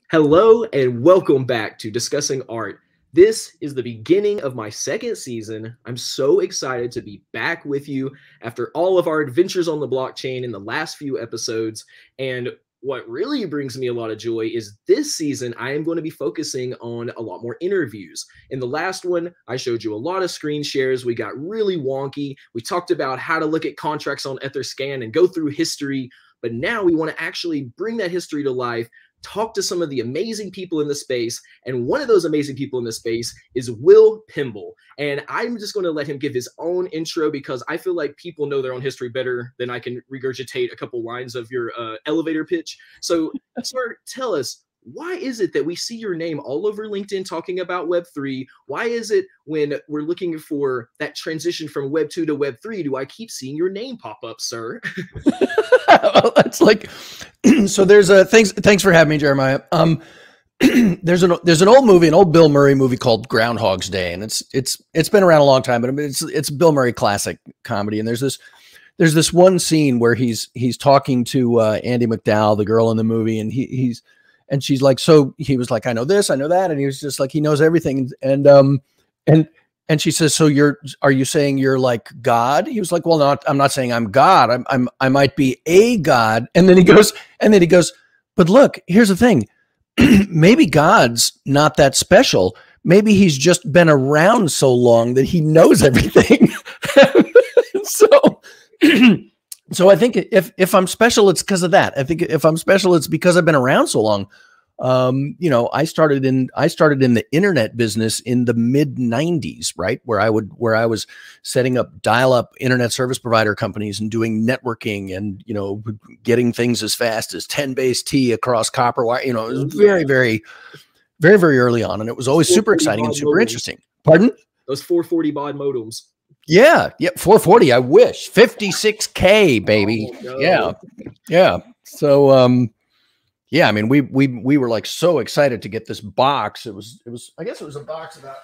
Hello and welcome back to Discussing Art. This is the beginning of my second season. I'm so excited to be back with you after all of our adventures on the blockchain in the last few episodes. And what really brings me a lot of joy is this season, I am going to be focusing on a lot more interviews. In the last one, I showed you a lot of screen shares. We got really wonky. We talked about how to look at contracts on Etherscan and go through history. But now we want to actually bring that history to life, talk to some of the amazing people in the space. And one of those amazing people in the space is Will Pemble. And I'm just going to let him give his own intro because I feel like people know their own history better than I can regurgitate a couple lines of your elevator pitch. So, sir, tell us, why is it that we see your name all over LinkedIn talking about Web3? Why is it when we're looking for that transition from Web2 to Web3, do I keep seeing your name pop up, sir? It's like, so there's thanks for having me, Jeremiah. There's an old movie, an old Bill Murray movie called Groundhog's Day, and it's been around a long time, but it's Bill Murray classic comedy. And there's this one scene where he's talking to Andy McDowell, the girl in the movie, and and she's like, so he was like, I know this, I know that, and he was just like, he knows everything, and she says, so are you saying you're like God? He was like, well, I'm not saying I'm God. I might be a God. And then he goes, but look, here's the thing. Maybe God's not that special. Maybe he's just been around so long that he knows everything. So I think if I'm special, it's because of that. I think if I'm special, it's because I've been around so long. I started in the internet business in the mid 90s, right? Where I was setting up dial-up internet service provider companies and doing networking and, getting things as fast as 10 base T across copper wire. It was very, very, very, very early on. And it was always super exciting and super interesting. Pardon? Those 440 baud modems. Yeah. 440. I wish 56K, baby. Oh, no. Yeah. So, yeah, I mean, we were like so excited to get this box. It was I guess it was a box about,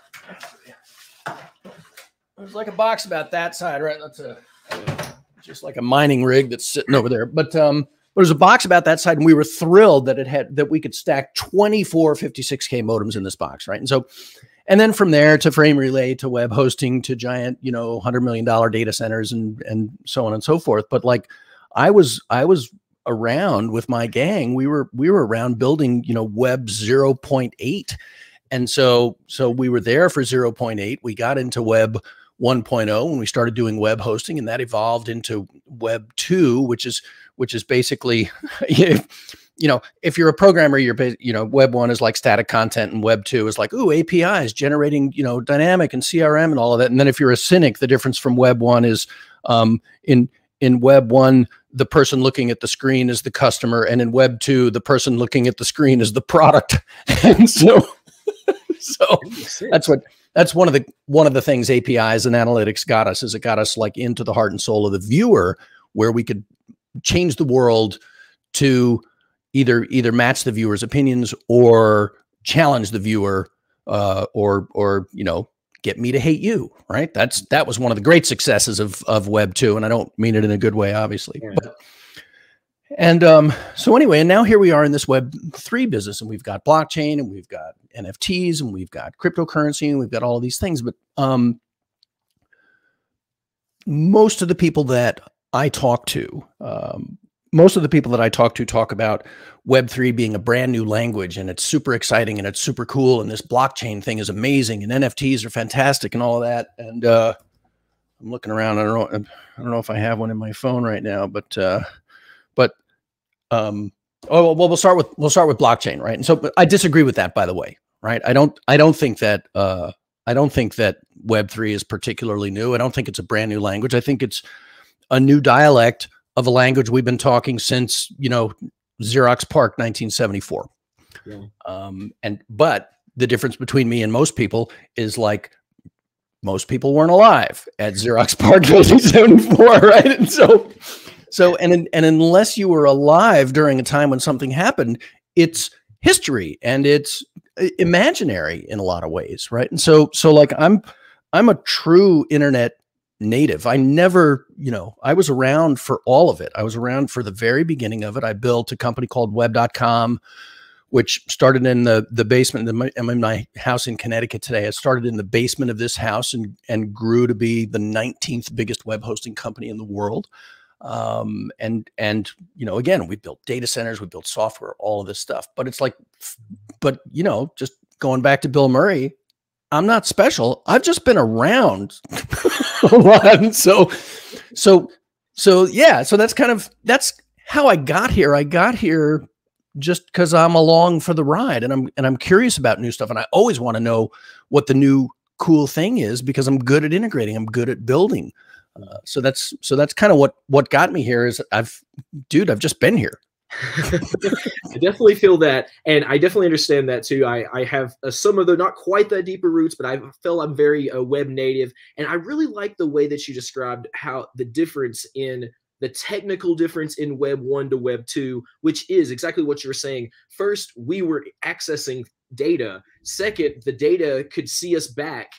it was like a box about that side, right? That's just like a mining rig that's sitting over there. But it was a box about that side, and we were thrilled that we could stack 24 56K modems in this box, right? And then from there to frame relay to web hosting to giant, $100 million data centers and so on and so forth. But like I was around with my gang, we were around building, web 0.8. And so we were there for 0.8. We got into web 1.0 when we started doing web hosting, and that evolved into web 2, which is basically, if you're a programmer, web 1 is like static content, and web 2 is like, ooh, APIs generating, dynamic and CRM and all of that. And then if you're a cynic, the difference from web 1 is in web 1, the person looking at the screen is the customer, and in web 2, the person looking at the screen is the product. And so that's one of the things APIs and analytics got us, is it got us like into the heart and soul of the viewer, where we could change the world to either match the viewer's opinions or challenge the viewer, or get me to hate you, right? That was one of the great successes of Web 2, and I don't mean it in a good way, obviously. Yeah. So anyway, and now here we are in this Web 3 business, and we've got blockchain, and we've got NFTs, and we've got cryptocurrency, and we've got all of these things. But most of the people that I talk to, talk about Web3 being a brand new language, and it's super exciting and it's super cool, and this blockchain thing is amazing, and NFTs are fantastic and all of that. And I'm looking around. I don't know if I have one in my phone right now, but we'll start with blockchain, right? And so, but I disagree with that, by the way, right? I don't think that Web3 is particularly new. I don't think it's a brand new language. I think it's a new dialect of a language we've been talking since, Xerox PARC 1974. Yeah. But the difference between me and most people is, like, most people weren't alive at Xerox PARC 1974, right? And so unless you were alive during a time when something happened, it's history and it's imaginary in a lot of ways, right? And so like I'm a true internet native. I never, I was around for all of it. I was around for the very beginning of it. I built a company called web.com which started in the basement. I'm in my house in Connecticut today. It started in the basement of this house and grew to be the 19th biggest web hosting company in the world. And you know, again, we built data centers, we built software, all of this stuff. But it's like, but you know, just going back to Bill Murray, I'm not special. I've just been around a lot. So yeah, so that's how I got here. I got here just because I'm along for the ride, and I'm curious about new stuff, and I always want to know what the new cool thing is because I'm good at integrating. I'm good at building. So that's kind of what got me here. Is I've just been here. I definitely feel that, and I definitely understand that too. I have some of the not quite that deeper roots, but I feel I'm very web native, and I really like the way that you described how the difference in the technical difference in Web 1 to Web 2, which is exactly what you're saying. First, we were accessing data. Second, the data could see us back.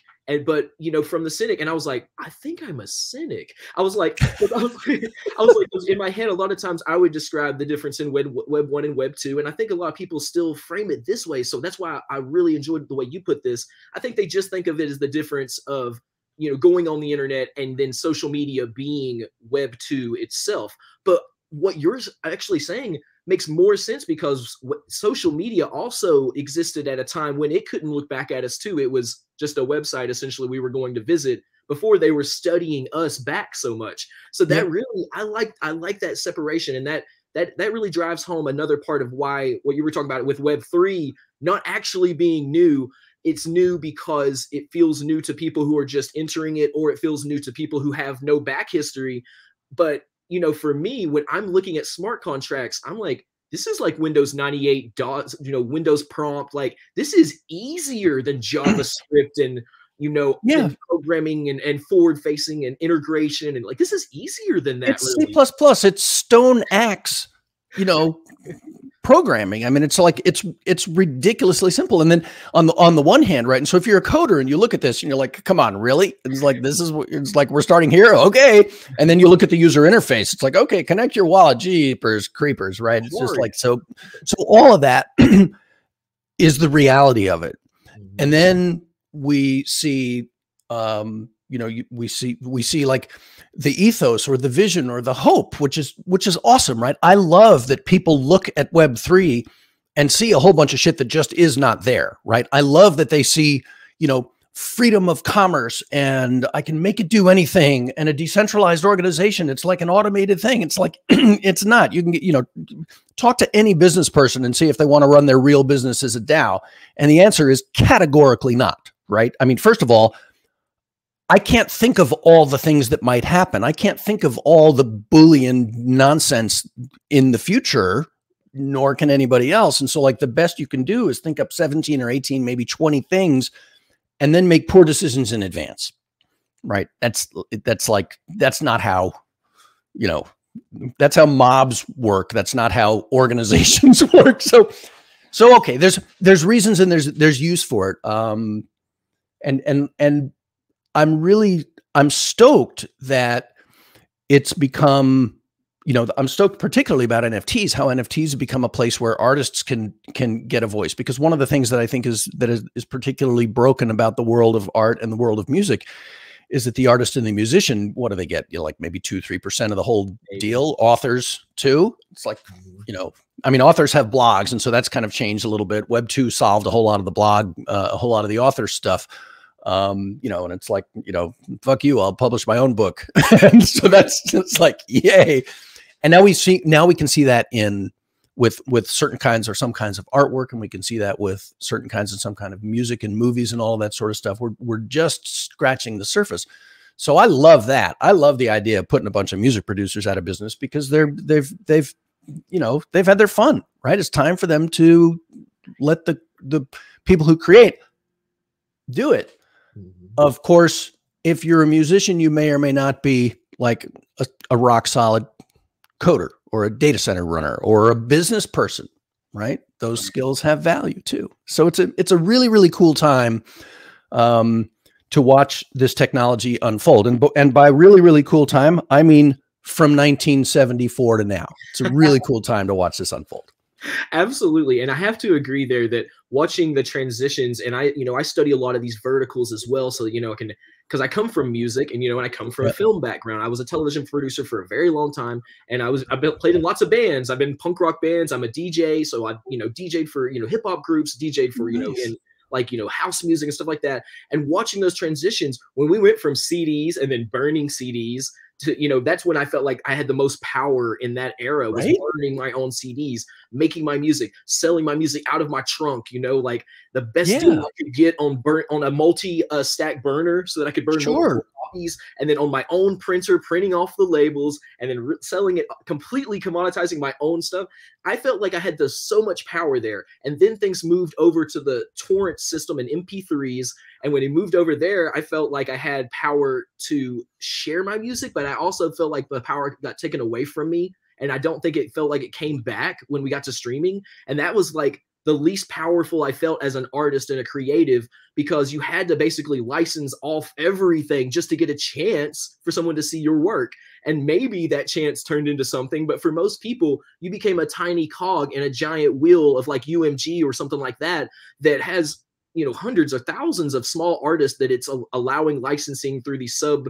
But you know, from the cynic, and I was like, I think I'm a cynic. I was like, in my head, a lot of times I would describe the difference in Web 1 and Web 2, and I think a lot of people still frame it this way. So that's why I really enjoyed the way you put this. I think they just think of it as the difference of, you know, going on the internet and then social media being Web 2 itself. But what you're actually saying makes more sense, because social media also existed at a time when it couldn't look back at us too. It was just a website essentially we were going to visit before they were studying us back so much. So that really, I like that separation, and that really drives home another part of why what you were talking about with Web 3 not actually being new. It's new because it feels new to people who are just entering it, or it feels new to people who have no back history. But you know, for me, when I'm looking at smart contracts, I'm like, this is like Windows 98 DOS, you know, Windows prompt. Like, this is easier than JavaScript and, you know, and programming and forward facing and integration. And like, this is easier than that. It's really. C++, it's Stone Axe, you know, programming. I mean, it's like, it's ridiculously simple. And then on the one hand, right. And so if you're a coder and you look at this and you're like, come on, really? It's like, it's like, we're starting here. Okay. And then you look at the user interface. It's like, okay, connect your wallet, jeepers creepers, right? It's just like, so all of that is the reality of it. And then we see, you know, we see like the ethos or the vision or the hope, which is awesome, right? I love that people look at Web3 and see a whole bunch of shit that just is not there, right? I love that they see, you know, freedom of commerce, and I can make it do anything, and a decentralized organization. It's like an automated thing. It's like, it's not. You can get, you know, talk to any business person and see if they want to run their real business as a DAO. And the answer is categorically not, right? I mean, first of all, I can't think of all the things that might happen. I can't think of all the Boolean nonsense in the future, nor can anybody else. And so like the best you can do is think up 17 or 18, maybe 20 things, and then make poor decisions in advance, right? That's not how, you know, that's how mobs work. That's not how organizations work. So okay, there's reasons and there's use for it. And I'm stoked that it's become, you know, I'm stoked particularly about NFTs, how NFTs have become a place where artists can get a voice. Because one of the things that I think is particularly broken about the world of art and the world of music is that the artist and the musician, what do they get? You know, like maybe 2-3% of the whole deal. Authors too. It's like, you know, I mean, authors have blogs, and so that's kind of changed a little bit. Web 2 solved a whole lot of the blog, a whole lot of the author stuff. You know, and it's like, you know, fuck you, I'll publish my own book. And so that's just like, yay. And now we can see that with certain kinds or some kinds of artwork, and we can see that with certain kinds of some kind of music and movies and all of that sort of stuff. We're just scratching the surface. So I love that. I love the idea of putting a bunch of music producers out of business, because they've you know, they've had their fun, right? It's time for them to let the people who create do it. Of course, if you're a musician, you may or may not be like a rock solid coder or a data center runner or a business person, right? Those skills have value too. So it's a really, really cool time to watch this technology unfold. And by really, really cool time, I mean from 1974 to now. It's a really cool time to watch this unfold. Absolutely. And I have to agree there that watching the transitions, and I study a lot of these verticals as well. So, I can, because I come from music and I come from a Yep. film background. I was a television producer for a very long time. And played in lots of bands. I've been punk rock bands. I'm a DJ. So I DJ'd for, hip hop groups, DJ'd for, Nice. in like, house music and stuff like that. And watching those transitions when we went from CDs and then burning CDs to, that's when I felt like I had the most power in that era, was Right? burning my own CDs, making my music, selling my music out of my trunk, like the best deal Yeah, I could get on a multi stack burner so that I could burn multiple sure. copies, and then on my own printer, printing off the labels and then selling it, completely commoditizing my own stuff. I felt like I had so much power there. And then things moved over to the torrent system and MP3s. And when it moved over there, I felt like I had power to share my music, but I also felt like the power got taken away from me. And I don't think it felt like it came back when we got to streaming. And that was like the least powerful I felt as an artist and a creative, because you had to basically license off everything just to get a chance for someone to see your work. And maybe that chance turned into something, but for most people, you became a tiny cog in a giant wheel of like UMG or something like that, that has hundreds or thousands of small artists that it's allowing licensing through these sub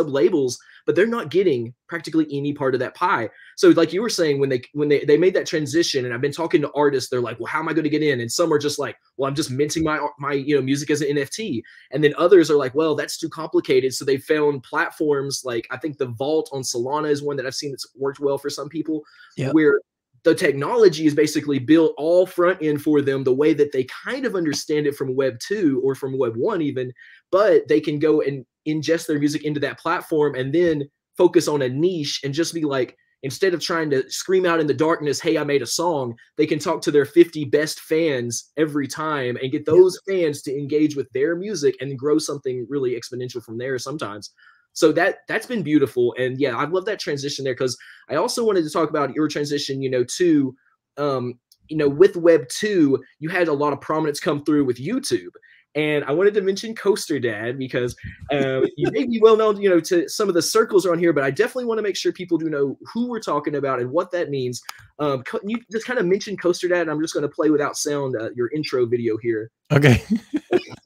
labels, but they're not getting practically any part of that pie. So like you were saying, when they made that transition, and I've been talking to artists, they're like, well, how am I going to get in? And some are just like, well, I'm just minting my music as an NFT. And then others are like, well, that's too complicated. So they found platforms like, I think the Vault on Solana is one that I've seen that's worked well for some people, Yep. where the technology is basically built all front end for them the way that they kind of understand it from Web 2 or from Web 1 even, but they can go and ingest their music into that platform and then focus on a niche and just be like, instead of trying to scream out in the darkness, hey, I made a song, they can talk to their 50 best fans every time and get those fans to engage with their music and grow something really exponential from there sometimes. So that's been beautiful. And yeah, I love that transition there, because I also wanted to talk about your transition, to, with Web 2, you had a lot of prominence come through with YouTube. And I wanted to mention Coaster Dad because you may be well known, to some of the circles around here, but I definitely want to make sure people do know who we're talking about and what that means. You just kind of mentioned Coaster Dad, and I'm just going to play without sound your intro video here. Okay.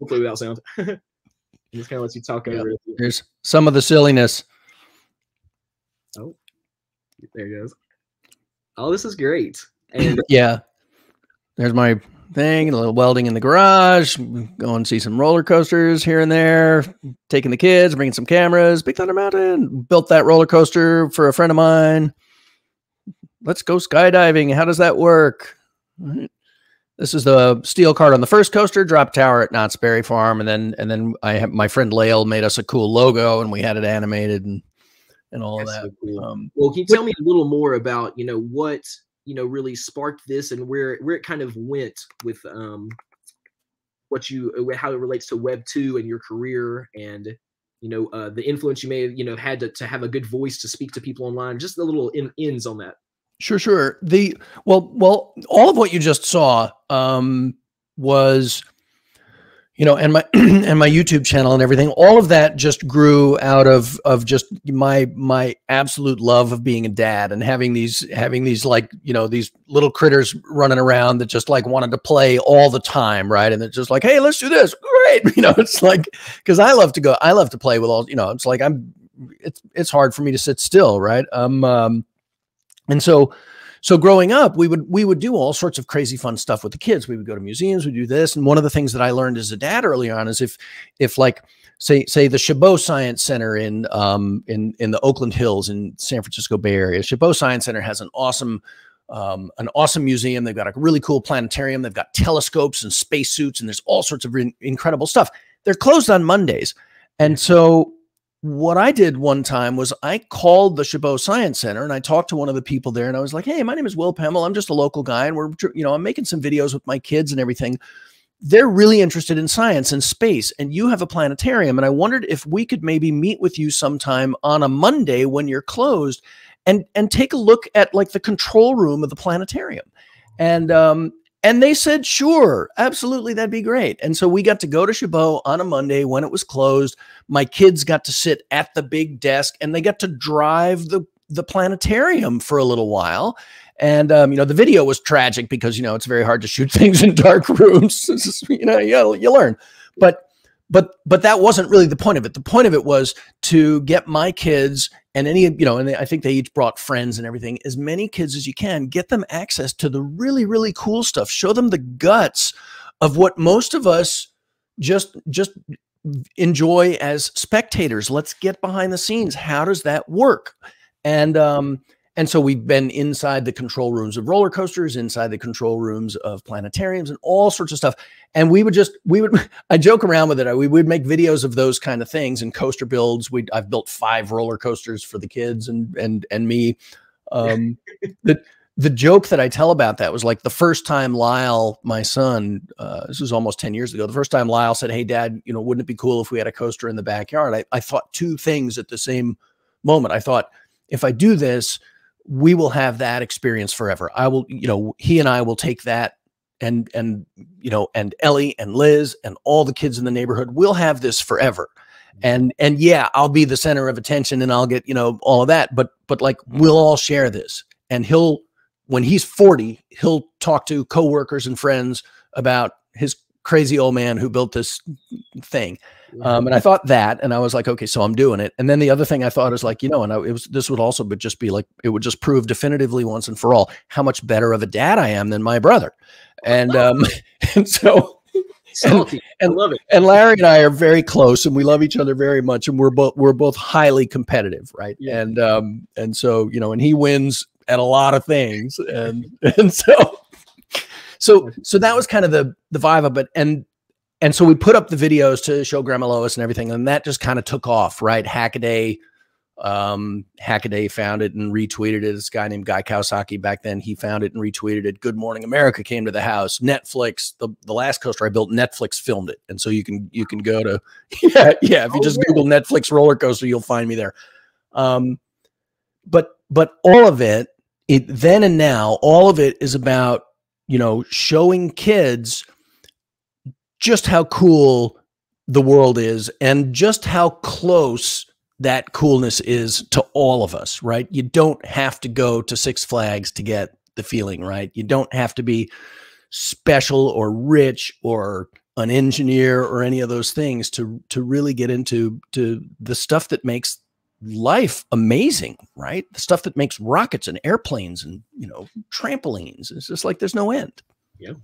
We'll play without sound. Just kind of lets you talk over it. Here's some of the silliness. Oh, there it goes. Oh, this is great. And yeah, there's my thing, a little welding in the garage, go and see some roller coasters here and there, taking the kids, bringing some cameras, Big Thunder Mountain, built that roller coaster for a friend of mine. Let's go skydiving. How does that work? This is the steel card on the first coaster, drop tower at Knott's Berry Farm. And then I have my friend Lael made us a cool logo, and we had it animated and all of that. So cool. Well, can you tell me a little more about, what, really sparked this and where it kind of went with how it relates to Web 2 and your career, and, the influence you may have, had to have a good voice to speak to people online, just the little ins on that. Sure. Well, all of what you just saw was, and my and my YouTube channel and everything, all of that just grew out of just my absolute love of being a dad and having these like, these little critters running around that just like wanted to play all the time, right? And they're just like, hey, let's do this. Great. It's like, because I love to play with all, it's like it's hard for me to sit still, right? And so growing up, we would do all sorts of crazy fun stuff with the kids. We would go to museums, we do this. And one of the things that I learned as a dad early on is if like, say the Chabot Science Center in the Oakland Hills in San Francisco Bay Area, Chabot Science Center has an awesome museum. They've got a really cool planetarium. They've got telescopes and spacesuits, and there's all sorts of incredible stuff. They're closed on Mondays. And so what I did one time was I called the Chabot Science Center and I talked to one of the people there, and I was like, hey, my name is Will Pemble. I'm just a local guy, and I'm making some videos with my kids and everything. They're really interested in science and space, and you have a planetarium. And I wondered if we could maybe meet with you sometime on a Monday when you're closed and take a look at like the control room of the planetarium. And they said, sure, absolutely, that'd be great. And so we got to go to Chabot on a Monday when it was closed. My kids got to sit at the big desk, and they got to drive the the planetarium for a little while. And, you know, the video was tragic because, you know, it's very hard to shoot things in dark rooms. You know, you learn. But that wasn't really the point of it. The point of it was to get my kids and any, you know, and I think they each brought friends and everything, as many kids as you can, get them access to the really, really cool stuff. Show them the guts of what most of us just enjoy as spectators. Let's get behind the scenes. How does that work? And so we've been inside the control rooms of roller coasters, inside the control rooms of planetariums, and all sorts of stuff. And I joke around with it. We would make videos of those kind of things and coaster builds. I've built 5 roller coasters for the kids and me. The joke that I tell about that was like the first time Lyle, my son, this was almost 10 years ago. The first time Lyle said, "Hey Dad, you know, wouldn't it be cool if we had a coaster in the backyard?" I thought 2 things at the same moment. I thought, if I do this, we will have that experience forever. I will, you know, he and I will take that and, you know, and Ellie and Liz and all the kids in the neighborhood will have this forever. And yeah, I'll be the center of attention and I'll get, you know, all of that, but like, we'll all share this. And when he's 40, he'll talk to coworkers and friends about his crazy old man who built this thing. And I thought that, and I was like, okay, so I'm doing it. And then the other thing I thought is like, you know, and this would also just be like, it would just prove definitively once and for all how much better of a dad I am than my brother. And so, Salty. I love it. And Larry and I are very close, and we love each other very much, and we're both highly competitive, right? Yeah. And so, you know, and he wins at a lot of things, and so that was kind of the vibe of it. And so we put up the videos to show Grandma Lois and everything, and that just kind of took off, right? Hackaday found it and retweeted it. This guy named Guy Kawasaki back then, he found it and retweeted it. Good Morning America came to the house. Netflix, the last coaster I built, Netflix filmed it, and so you can go to If you just Google Netflix roller coaster, you'll find me there. But all of it, then and now, all of it is about, you know, showing kids just how cool the world is and just how close that coolness is to all of us, right? You don't have to go to Six Flags to get the feeling, right? You don't have to be special or rich or an engineer or any of those things to really get into the stuff that makes life amazing, right? The stuff that makes rockets and airplanes and, you know, trampolines. It's just like there's no end. Yeah,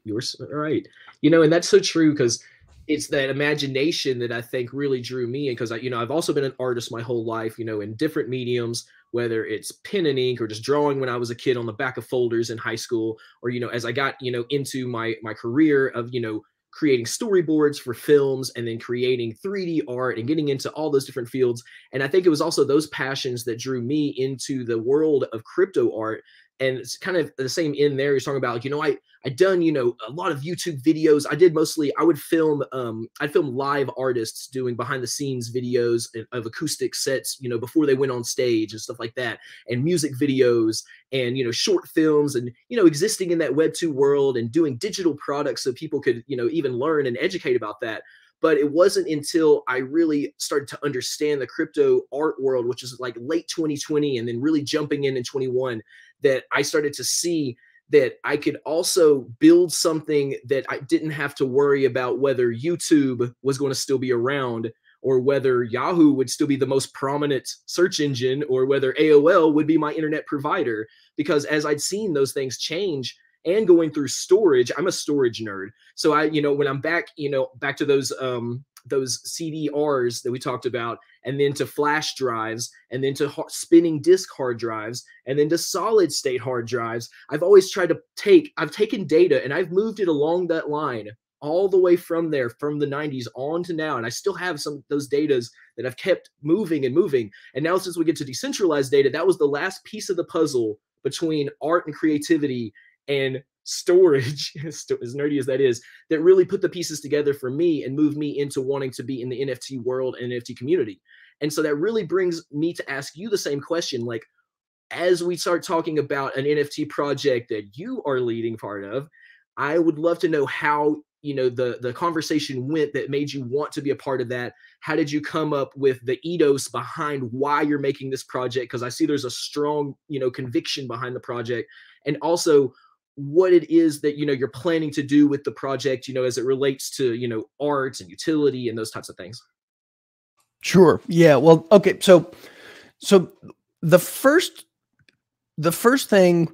you're right. You know, and that's so true, because it's that imagination that I think really drew me in, because I've also been an artist my whole life, you know, in different mediums, whether it's pen and ink or just drawing when I was a kid on the back of folders in high school, or, you know, as I got, you know, into my career of, you know, creating storyboards for films and then creating 3D art and getting into all those different fields. And I think it was also those passions that drew me into the world of crypto art. And it's kind of the same in there. You're talking about, you know, I'd done, you know, a lot of YouTube videos. I would film, I'd film live artists doing behind the scenes videos of acoustic sets, you know, before they went on stage and stuff like that, and music videos and, you know, short films and, you know, existing in that Web2 world and doing digital products so people could, you know, even learn and educate about that. But it wasn't until I really started to understand the crypto art world, which is like late 2020, and then really jumping in 21, that I started to see that I could also build something that I didn't have to worry about whether YouTube was going to still be around, or whether Yahoo would still be the most prominent search engine, or whether AOL would be my internet provider. Because as I'd seen those things change and going through storage, I'm a storage nerd. So I, you know, when I'm back, you know, back to those CDRs that we talked about, and then to flash drives, and then to spinning disk hard drives, and then to solid state hard drives, I've always tried to I've taken data and I've moved it along that line all the way from there, from the 90s on to now. And I still have some of those datas that I've kept moving and moving. And now since we get to decentralized data, that was the last piece of the puzzle between art and creativity and storage, as nerdy as that is, that really put the pieces together for me and moved me into wanting to be in the NFT world and NFT community. And so that really brings me to ask you the same question. Like, as we start talking about an NFT project that you are leading part of, I would love to know how the conversation went that made you want to be a part of that? How did you come up with the ethos behind why you're making this project? Because I see there's a strong, conviction behind the project, and also what it is that, you're planning to do with the project, as it relates to, arts and utility and those types of things. Sure. Yeah. Well, okay. So the first thing,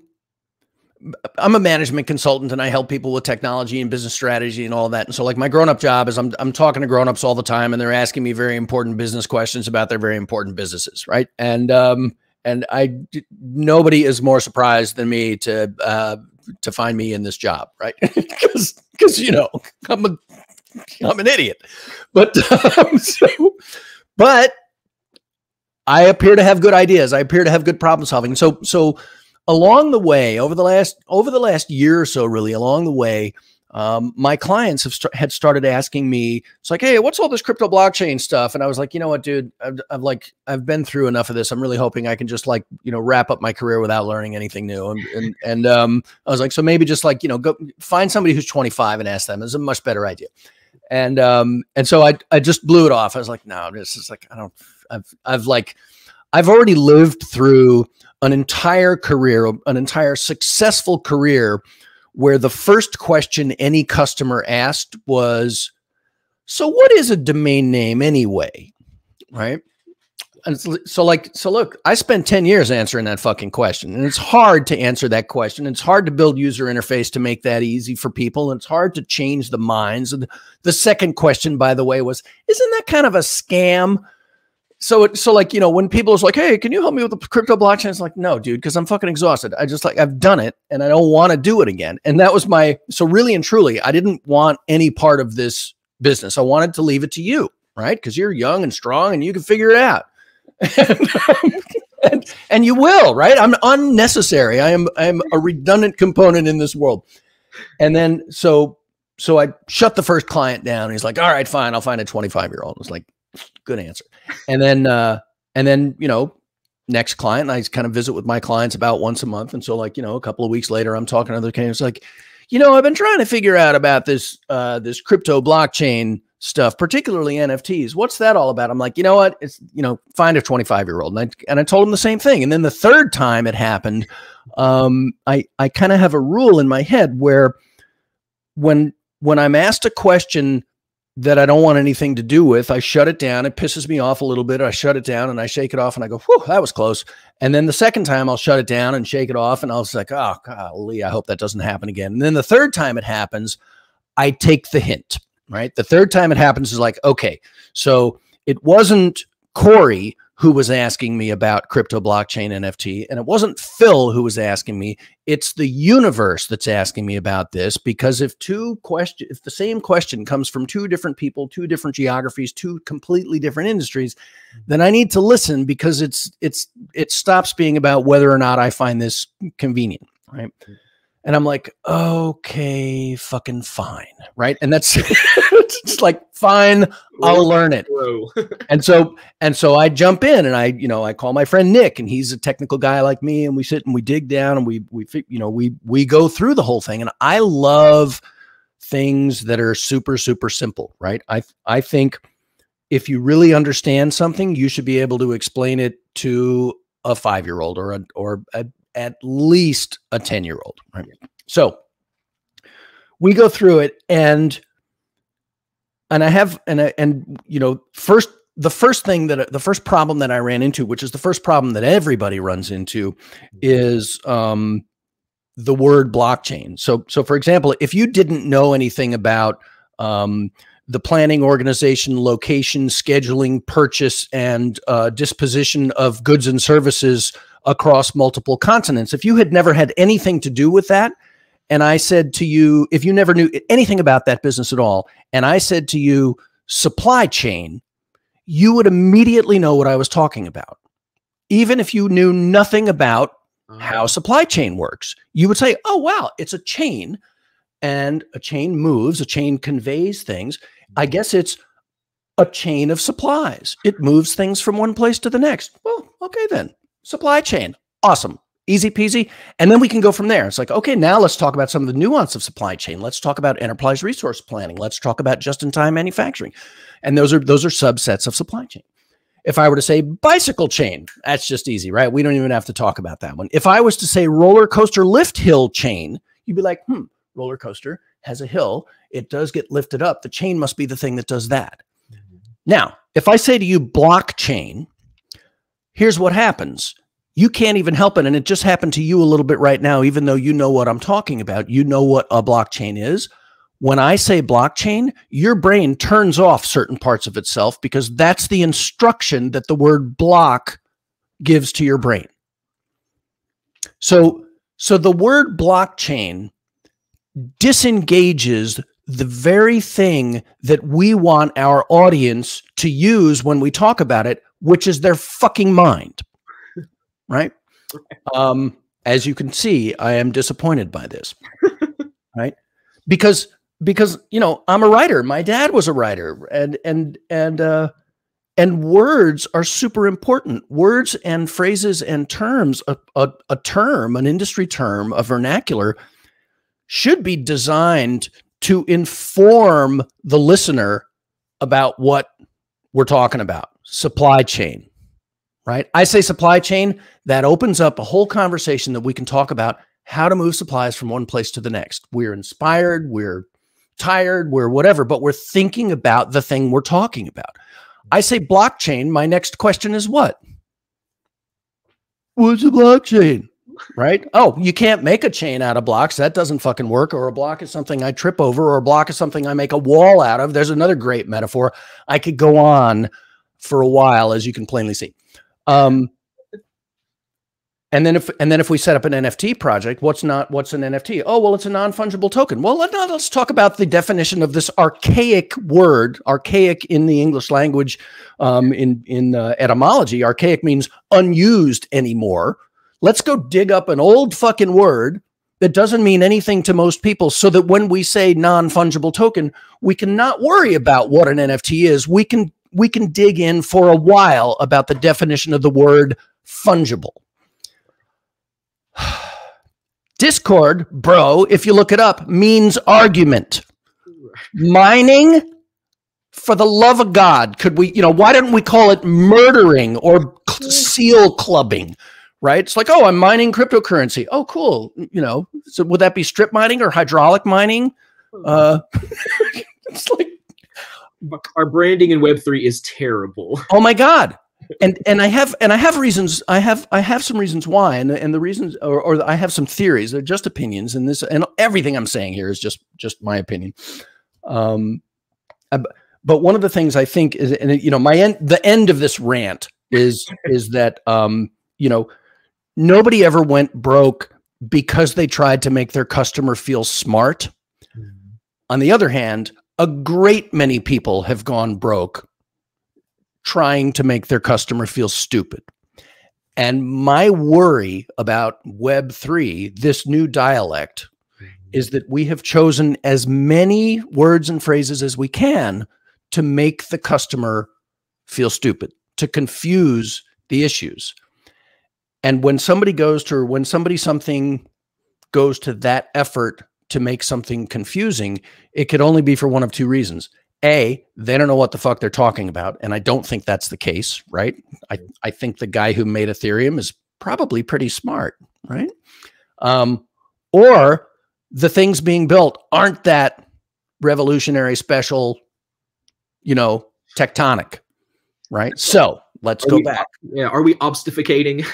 I'm a management consultant and I help people with technology and business strategy and all that. And so like my grown-up job is I'm talking to grown-ups all the time, and they're asking me very important business questions about their very important businesses. Right. And nobody is more surprised than me to find me in this job. Right. Because I'm an idiot, but but I appear to have good ideas. I appear to have good problem solving. So along the way, over the last year or so, really along the way, my clients had started asking me, it's like, hey, what's all this crypto blockchain stuff? And I was like, you know what, dude, I've been through enough of this. I'm really hoping I can just wrap up my career without learning anything new. And I was like, so maybe just go find somebody who's 25 and ask them. It's a much better idea. And so I just blew it off. I was like, no, this is like, I've already lived through an entire career, an entire successful career, where the first question any customer asked was, so what is a domain name anyway? Right. And so look, I spent 10 years answering that fucking question, and it's hard to answer that question. It's hard to build user interface to make that easy for people. And it's hard to change the minds. And the second question, by the way, was, isn't that kind of a scam? So when people is like, hey, can you help me with the crypto blockchain? It's like, no, dude, because I'm fucking exhausted. I've done it and I don't want to do it again. And that was so really and truly, I didn't want any part of this business. I wanted to leave it to you, right? Because you're young and strong and you can figure it out. and you will, right? I'm unnecessary. I am a redundant component in this world. And then, so I shut the first client down. He's like, all right, fine. I'll find a 25-year-old. I was like, good answer. And then, next client, I kind of visit with my clients about once a month. And so a couple of weeks later, I'm talking to other clients like, I've been trying to figure out about this crypto blockchain stuff, particularly NFTs. What's that all about? I'm like, you know what? It's, find a 25-year-old. And I told him the same thing. And then the third time it happened, I kind of have a rule in my head where when I'm asked a question that I don't want anything to do with, I shut it down. It pisses me off a little bit. I shut it down and I shake it off and I go, whew, that was close. And then the second time I'll shut it down and shake it off. And I was like, oh, golly, I hope that doesn't happen again. And then the third time it happens, I take the hint, right? The third time it happens is like, okay, so it wasn't Corey who was asking me about crypto blockchain NFT, and it wasn't Phil who was asking me. It's the universe that's asking me about this, because if the same question comes from two different people, two different geographies, two completely different industries, then I need to listen, because it stops being about whether or not I find this convenient, right? And I'm like, okay, fucking fine, right? And that's it's like, fine, I'll learn it. and so I jump in and I call my friend Nick, and he's a technical guy like me, and we sit and we dig down and we go through the whole thing. And I love things that are super, super simple, right? I think if you really understand something, you should be able to explain it to a 5-year-old or at least a 10-year-old, right? So we go through it, and the first problem that I ran into, which is the first problem that everybody runs into, is the word blockchain. So for example, if you didn't know anything about the planning, organization, location, scheduling, purchase, and disposition of goods and services across multiple continents, if you had never had anything to do with that, and I said to you, if you never knew anything about that business at all, and I said to you, supply chain, you would immediately know what I was talking about. Even if you knew nothing about how supply chain works, you would say, oh, wow, it's a chain, and a chain moves, a chain conveys things. I guess it's a chain of supplies. It moves things from one place to the next. Well, okay then. Supply chain. Awesome. Easy peasy. And then we can go from there. It's like, okay, now let's talk about some of the nuance of supply chain. Let's talk about enterprise resource planning. Let's talk about just-in-time manufacturing. And those are subsets of supply chain. If I were to say bicycle chain, that's just easy, right? We don't even have to talk about that one. If I was to say roller coaster lift hill chain, you'd be like, roller coaster has a hill. It does get lifted up. The chain must be the thing that does that. Now, if I say to you blockchain, here's what happens. You can't even help it. And it just happened to you a little bit right now, even though you know what I'm talking about. You know what a blockchain is. When I say blockchain, your brain turns off certain parts of itself because that's the instruction that the word block gives to your brain. So the word blockchain disengages the very thing that we want our audience to use when we talk about it, which is their fucking mind. Right? As you can see, I am disappointed by this. Right? Because you know, I'm a writer. My dad was a writer, and words are super important. Words and phrases and terms, a term, an industry term, a vernacular should be designed to inform the listener about what we're talking about. Supply chain, right? I say supply chain, that opens up a whole conversation that we can talk about how to move supplies from one place to the next. We're inspired, we're tired, we're whatever, but we're thinking about the thing we're talking about. I say blockchain, my next question is what? What's a blockchain? Right? Oh, you can't make a chain out of blocks. That doesn't fucking work. Or a block is something I trip over, or a block is something I make a wall out of. There's another great metaphor. I could go on for a while, as you can plainly see. And then if we set up an NFT project, what's an NFT? Oh, well, it's a non-fungible token. Well, let's talk about the definition of this archaic word, archaic in the English language, in etymology. Archaic means unused anymore. Let's go dig up an old fucking word that doesn't mean anything to most people, so that when we say non-fungible token, we can not worry about what an NFT is. We can dig in for a while about the definition of the word fungible. Discord, bro, if you look it up, means argument. Mining, for the love of God, could we, why didn't we call it murdering or seal clubbing? Right? It's like, oh, I'm mining cryptocurrency. Oh, cool. So would that be strip mining or hydraulic mining? It's like our branding in Web3 is terrible. Oh my God. And I have reasons. I have some reasons why, and the reasons, or I have some theories. They're just opinions, and everything I'm saying here is just my opinion. But one of the things I think is, and the end of this rant is that nobody ever went broke because they tried to make their customer feel smart. Mm-hmm. On the other hand, a great many people have gone broke trying to make their customer feel stupid. And my worry about Web3, this new dialect, is that we have chosen as many words and phrases as we can to make the customer feel stupid, to confuse the issues. And when somebody something goes to that effort to make something confusing, it could only be for one of two reasons. A, they don't know what the fuck they're talking about. And I don't think that's the case, right? I think the guy who made Ethereum is probably pretty smart, right? Or the things being built aren't that revolutionary, special, tectonic, right? So let's go back. Yeah. Are we obfuscating?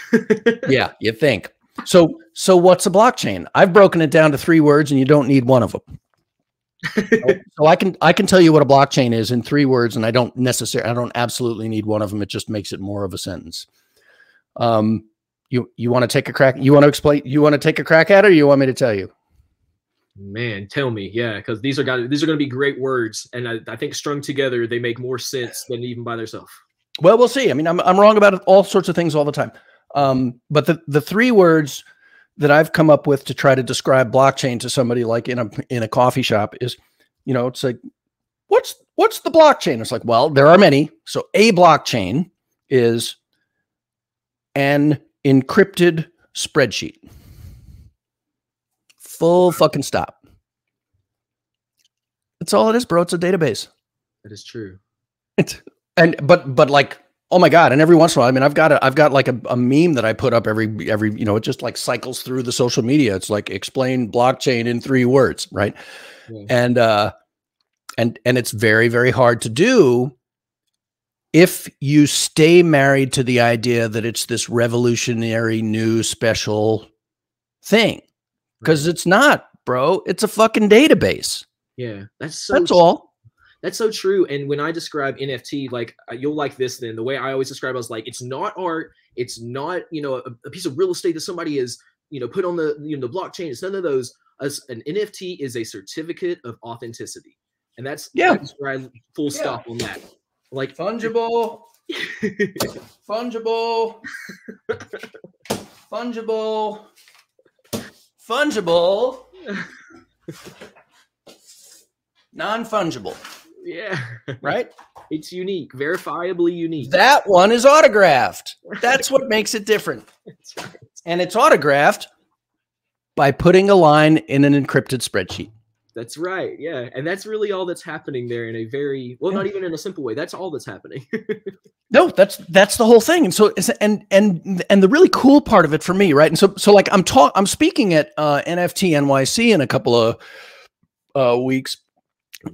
Yeah, you think. So what's a blockchain? I've broken it down to 3 words, and you don't need one of them. So I can tell you what a blockchain is in 3 words, and I don't absolutely need one of them. It just makes it more of a sentence. You want to take a crack? You want to explain? You want to take a crack at it, or you want me to tell you? Man, tell me. Yeah, because these are going to be great words, and I think strung together they make more sense than even by themselves. Well, we'll see. I mean, I'm wrong about all sorts of things all the time. But the 3 words that I've come up with to try to describe blockchain to somebody like in a coffee shop is, it's like, what's the blockchain? It's like, well, there are many. So a blockchain is an encrypted spreadsheet. Full fucking stop. That's all it is, bro. It's a database. That is true. But like, oh my God. And every once in a while, I mean, I've got like a meme that I put up every, you know, it just like cycles through the social media. It's like explain blockchain in 3 words. Right. Yeah. And it's very, very hard to do if you stay married to the idea that it's this revolutionary new special thing, because it's not, bro. It's a fucking database. Yeah. That's all. That's so true. And when I describe NFT, like you'll like this, then the way I always describe it is like, it's not art. It's not, you know, a piece of real estate that somebody has, you know, put on the, you know, the blockchain. It's none of those. An NFT is a certificate of authenticity. And that's where I full stop on that. Like fungible, fungible, fungible, fungible, non-fungible. Yeah. Right? It's unique, verifiably unique. That one is autographed. That's what makes it different. That's right. And it's autographed by putting a line in an encrypted spreadsheet. That's right. Yeah. And that's really all that's happening there in a very, well, not even in a simple way. That's all that's happening. No, that's the whole thing. And so, and the really cool part of it for me, right? And so like I'm speaking at NFT NYC in a couple of weeks.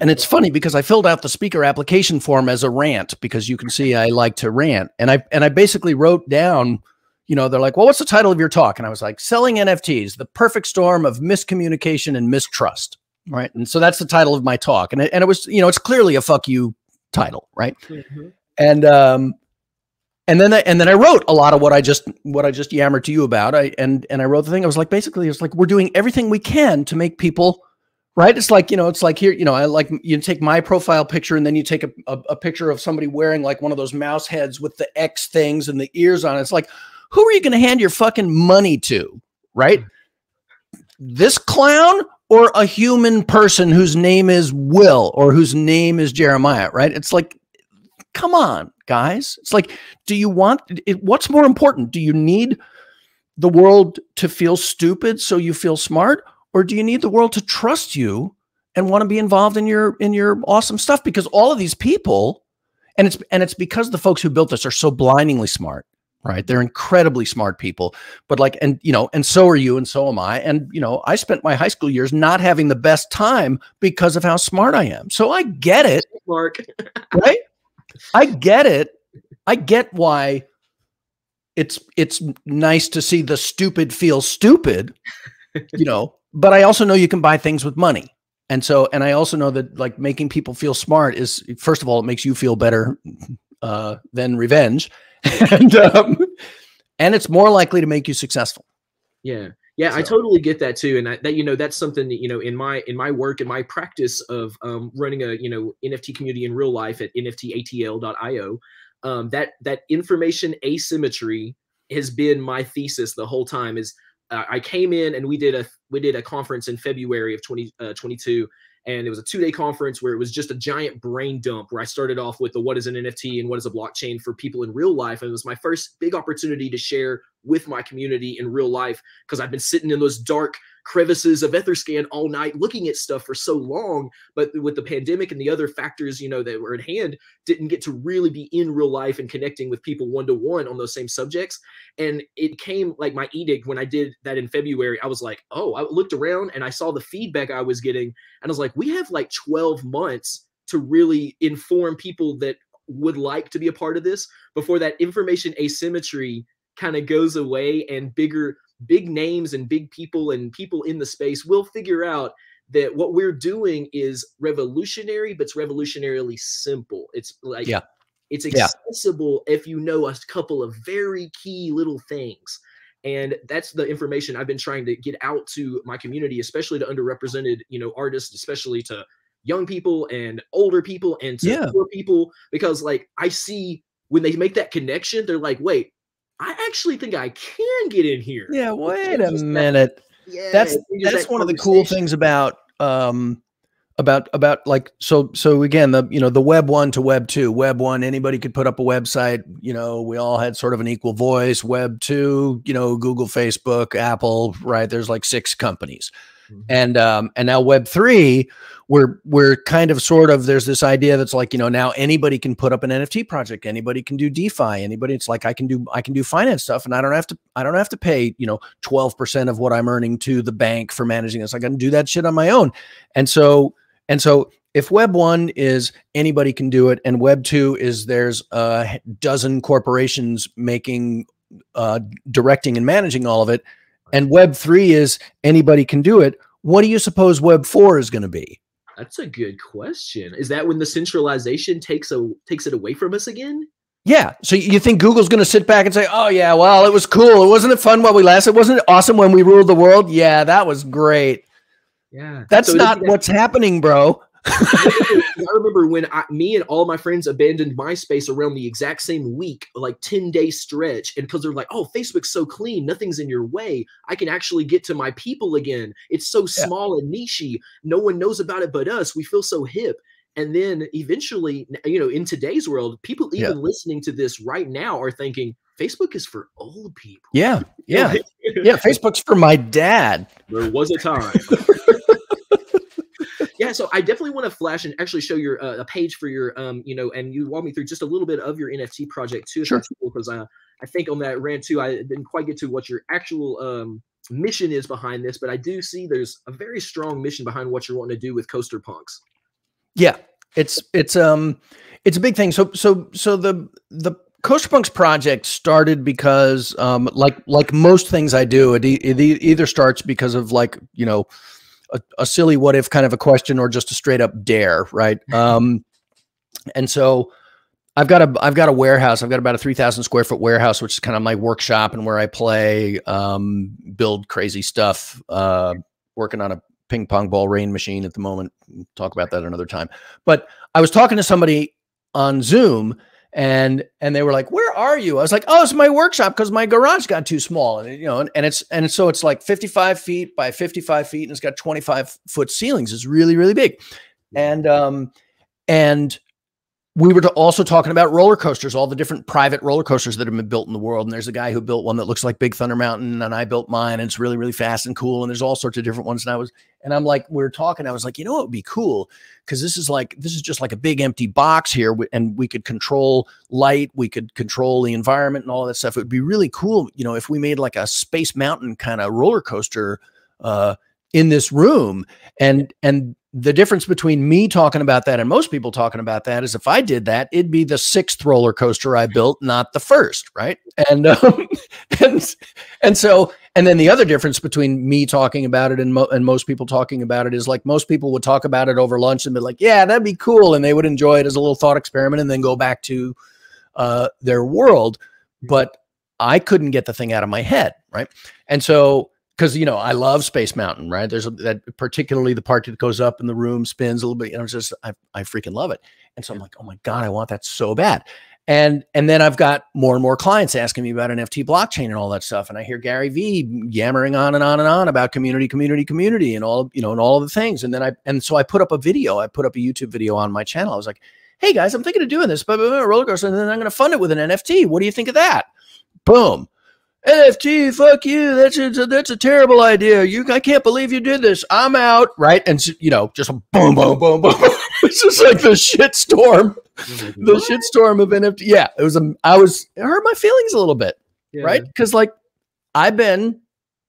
And it's funny because I filled out the speaker application form as a rant, because you can see I like to rant. And I basically wrote down, you know, they're like, well, what's the title of your talk? And I was like, selling NFTs, the perfect storm of miscommunication and mistrust. Right. And so that's the title of my talk. And it was, you know, it's clearly a fuck you title. Right. Mm-hmm. And then I wrote a lot of what I just yammered to you about. And I wrote the thing. I was like, basically, it's like, we're doing everything we can to make people right. It's like, you know, it's like here, you know, I like, you take my profile picture and then you take a picture of somebody wearing like one of those mouse heads with the X things and the ears on it. It's like, who are you going to hand your fucking money to? Right. This clown or a human person whose name is Will or whose name is Jeremiah, right? It's like, come on, guys. It's like, do you want it? What's more important? Do you need the world to feel stupid so you feel smart? Or do you need the world to trust you and want to be involved in your awesome stuff? Because all of these people, and it's because the folks who built this are so blindingly smart. Right. They're incredibly smart people, but like, and, you know, and so are you. And so am I. And, you know, I spent my high school years not having the best time because of how smart I am. So I get it. Mark. Right. I get it. I get why it's nice to see the stupid feel stupid, you know, but I also know you can buy things with money. And so, and I also know that like making people feel smart is, first of all, it makes you feel better than revenge. And it's more likely to make you successful. Yeah. Yeah. So. I totally get that too. And that, you know, that's something that, you know, in my work and my practice of running a, you know, NFT community in real life at nftatl.io, that information asymmetry has been my thesis the whole time. Is I came in and we did a conference in February of 2022. And it was a 2-day conference where it was just a giant brain dump, where I started off with the what is an NFT and what is a blockchain for people in real life. And it was my first big opportunity to share with my community in real life, because I've been sitting in those dark crevices of Etherscan all night looking at stuff for so long. But with the pandemic and the other factors, you know, that were at hand, didn't get to really be in real life and connecting with people one-to-one on those same subjects. And it came like my edict when I did that in February. I was like, oh, I looked around and I saw the feedback I was getting. And I was like, we have like 12 months to really inform people that would like to be a part of this before that information asymmetry kind of goes away, and big names and big people and people in the space will figure out that what we're doing is revolutionary, but it's revolutionarily simple. It's like, it's accessible if you know a couple of very key little things. And that's the information I've been trying to get out to my community, especially to underrepresented, you know, artists, especially to young people and older people and to poor people, because like I see when they make that connection, they're like, wait, I actually think I can get in here. Yeah, wait a minute. That's one of the cool things about about like, so again, the web 1 to web 2. Web 1, anybody could put up a website, we all had sort of an equal voice. Web 2, Google, Facebook, Apple, right? There's like 6 companies. And now web 3, we're kind of sort of, there's this idea that's like, now anybody can put up an NFT project, anybody can do DeFi, anybody. It's like I can do finance stuff, and I don't have to pay 12% of what I'm earning to the bank for managing this. I can do that shit on my own. And so if web 1 is anybody can do it, and web 2 is there's a dozen corporations making, directing and managing all of it, and web 3 is anybody can do it, what do you suppose web 4 is going to be? That's a good question. Is that when the centralization takes it away from us again? Yeah. So you think Google's going to sit back and say, "Oh yeah, well, it was cool. Wasn't it fun while we lasted? Wasn't it awesome when we ruled the world? Yeah, that was great." Yeah. That's so not what's happening, bro. I remember when me and all my friends abandoned MySpace around the exact same week, like 10-day stretch. And because they're like, oh, Facebook's so clean, nothing's in your way. I can actually get to my people again. It's so small and nichey. No one knows about it but us. We feel so hip. And then eventually, in today's world, people even listening to this right now are thinking Facebook is for old people. Yeah. Yeah. Yeah. Facebook's for my dad. There was a time. Yeah, so I definitely want to flash and actually show your a page for your and you walk me through just a little bit of your NFT project too. Sure. Because I think on that rant too, I didn't quite get to what your actual mission is behind this, but I do see there's a very strong mission behind what you're wanting to do with Coaster Punks. Yeah, it's a big thing. So the Coaster Punks project started because like most things I do, it either starts because of like a silly what if kind of a question, or just a straight up dare, right? And so I've got a warehouse. I've got about a 3,000 square foot warehouse, which is kind of my workshop and where I play, build crazy stuff, working on a ping pong ball rain machine at the moment. We'll talk about that another time. But I was talking to somebody on Zoom, and they were like, "Where are you?" I was like, "Oh, it's my workshop because my garage got too small." And so it's like 55 feet by 55 feet, and it's got 25-foot ceilings. It's really, really big. And we were also talking about roller coasters, all the different private roller coasters that have been built in the world. And there's a guy who built one that looks like Big Thunder Mountain, and I built mine, and it's really, really fast and cool. And there's all sorts of different ones. And I'm like, we were talking, I was like, what would be cool? Because this is just like a big empty box here, and we could control light, we could control the environment and all that stuff. It would be really cool, if we made like a Space Mountain kind of roller coaster in this room. And the difference between me talking about that and most people talking about that is if I did that, it'd be the 6th roller coaster I built, not the 1st. Right. And then the other difference between me talking about it and most people talking about it is like most people would talk about it over lunch and be like, yeah, that'd be cool. And they would enjoy it as a little thought experiment and then go back to their world. But I couldn't get the thing out of my head. Right. And so, because, I love Space Mountain, right? There's that particularly the part that goes up and the room spins a little bit. I freaking love it. And so I'm like, oh my God, I want that so bad. And then I've got more and more clients asking me about NFT blockchain and all that stuff. And I hear Gary V yammering on and on and on about community and all, and all of the things. And so I put up a video. I put up a YouTube video on my channel. I was like, hey guys, I'm thinking of doing this, but a roller coaster, and then I'm going to fund it with an NFT. What do you think of that? Boom. NFT, fuck you. That's a terrible idea. I can't believe you did this. I'm out. Right. And just a boom, boom, boom, boom. It's just like the shitstorm, shitstorm of NFT. Yeah. It hurt my feelings a little bit. Yeah. Right. Cause like I've been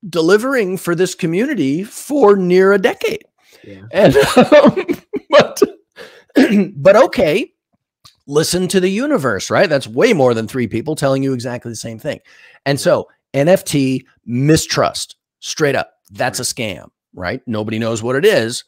delivering for this community for near a decade. Yeah. And, but okay. Listen to the universe, right? That's way more than 3 people telling you exactly the same thing. And so NFT mistrust, straight up, that's a scam, right? Nobody knows what it is,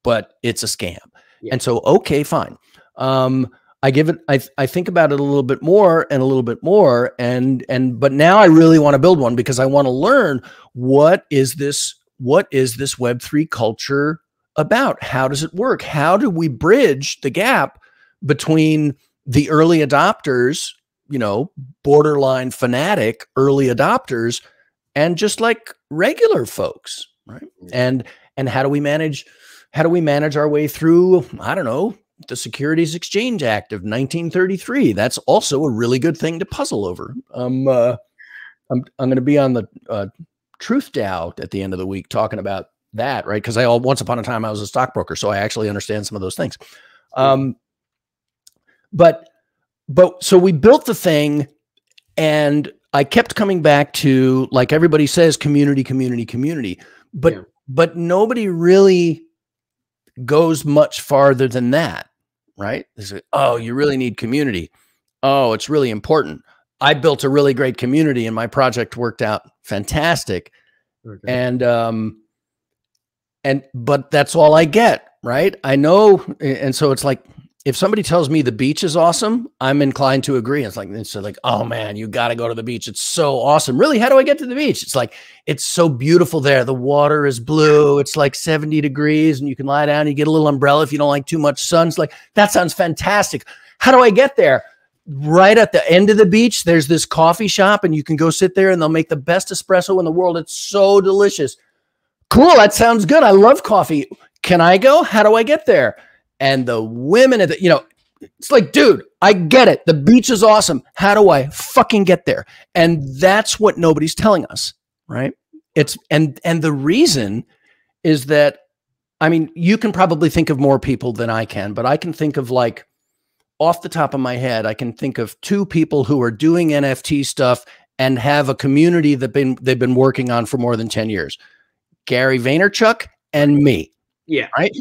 but it's a scam. Yeah. And so, okay, fine. I think about it a little bit more and a little bit more. But now I really want to build one because I want to learn what is this Web3 culture about? How does it work? How do we bridge the gap between the early adopters, borderline fanatic early adopters, and just like regular folks, right? And how do we manage how do we manage our way through, I don't know, the Securities Exchange Act of 1933? That's also a really good thing to puzzle over. I'm going to be on the Truth Dow at the end of the week talking about that, right? Because once upon a time I was a stockbroker, so I actually understand some of those things. But so we built the thing, and I kept coming back to, like everybody says, community, community, community. But nobody really goes much farther than that, right? They say, oh, you really need community. Oh, it's really important. I built a really great community and my project worked out fantastic. Okay. But that's all I get, right? I know. And so it's like, if somebody tells me the beach is awesome, I'm inclined to agree. It's like, oh man, you got to go to the beach. It's so awesome. Really? How do I get to the beach? It's like, it's so beautiful there. The water is blue. It's like 70 degrees and you can lie down. You get a little umbrella if you don't like too much sun. It's like, that sounds fantastic. How do I get there? Right at the end of the beach, there's this coffee shop and you can go sit there and they'll make the best espresso in the world. It's so delicious. Cool. That sounds good. I love coffee. Can I go? How do I get there? And the women at the, it's like, dude, I get it. The beach is awesome. How do I fucking get there? And that's what nobody's telling us, right? And the reason is that, I mean, you can probably think of more people than I can, but I can think of, like, off the top of my head, I can think of 2 people who are doing NFT stuff and have a community that they've been working on for more than 10 years. Gary Vaynerchuk and me. Yeah. Right.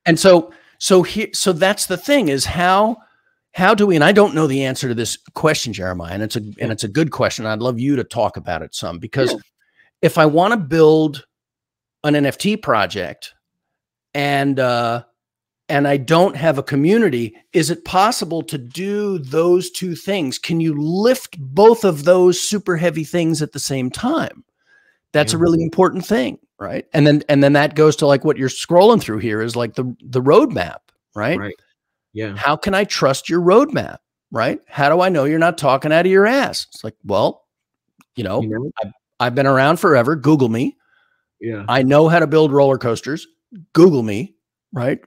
And so that's the thing, is how do we, and I don't know the answer to this question, Jeremiah, and it's a good question. I'd love you to talk about it some, because if I want to build an NFT project and I don't have a community, is it possible to do those 2 things? Can you lift both of those super heavy things at the same time? That's a really important thing, right? And then that goes to, like, what you're scrolling through here is like the roadmap, right? Right. Yeah. How can I trust your roadmap, right? How do I know you're not talking out of your ass? It's like, well, I've been around forever. Google me. Yeah. I know how to build roller coasters. Google me, right?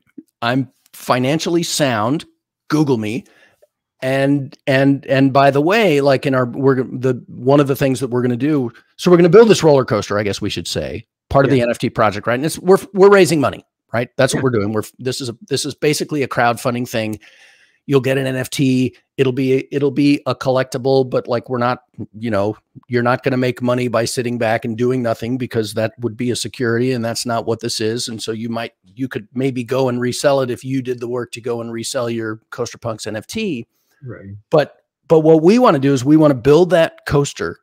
I'm financially sound. Google me. And by the way, like one of the things that we're going to do, so we're going to build this roller coaster, I guess we should say, part of the NFT project, right? And we're raising money, right? That's what we're doing. This is basically a crowdfunding thing. You'll get an NFT. It'll be a collectible, but, like, we're not, you're not going to make money by sitting back and doing nothing, because that would be a security, and that's not what this is. And so you could maybe go and resell it if you did the work to go and resell your Coaster Punks NFT. Right. But what we want to do is we want to build that coaster,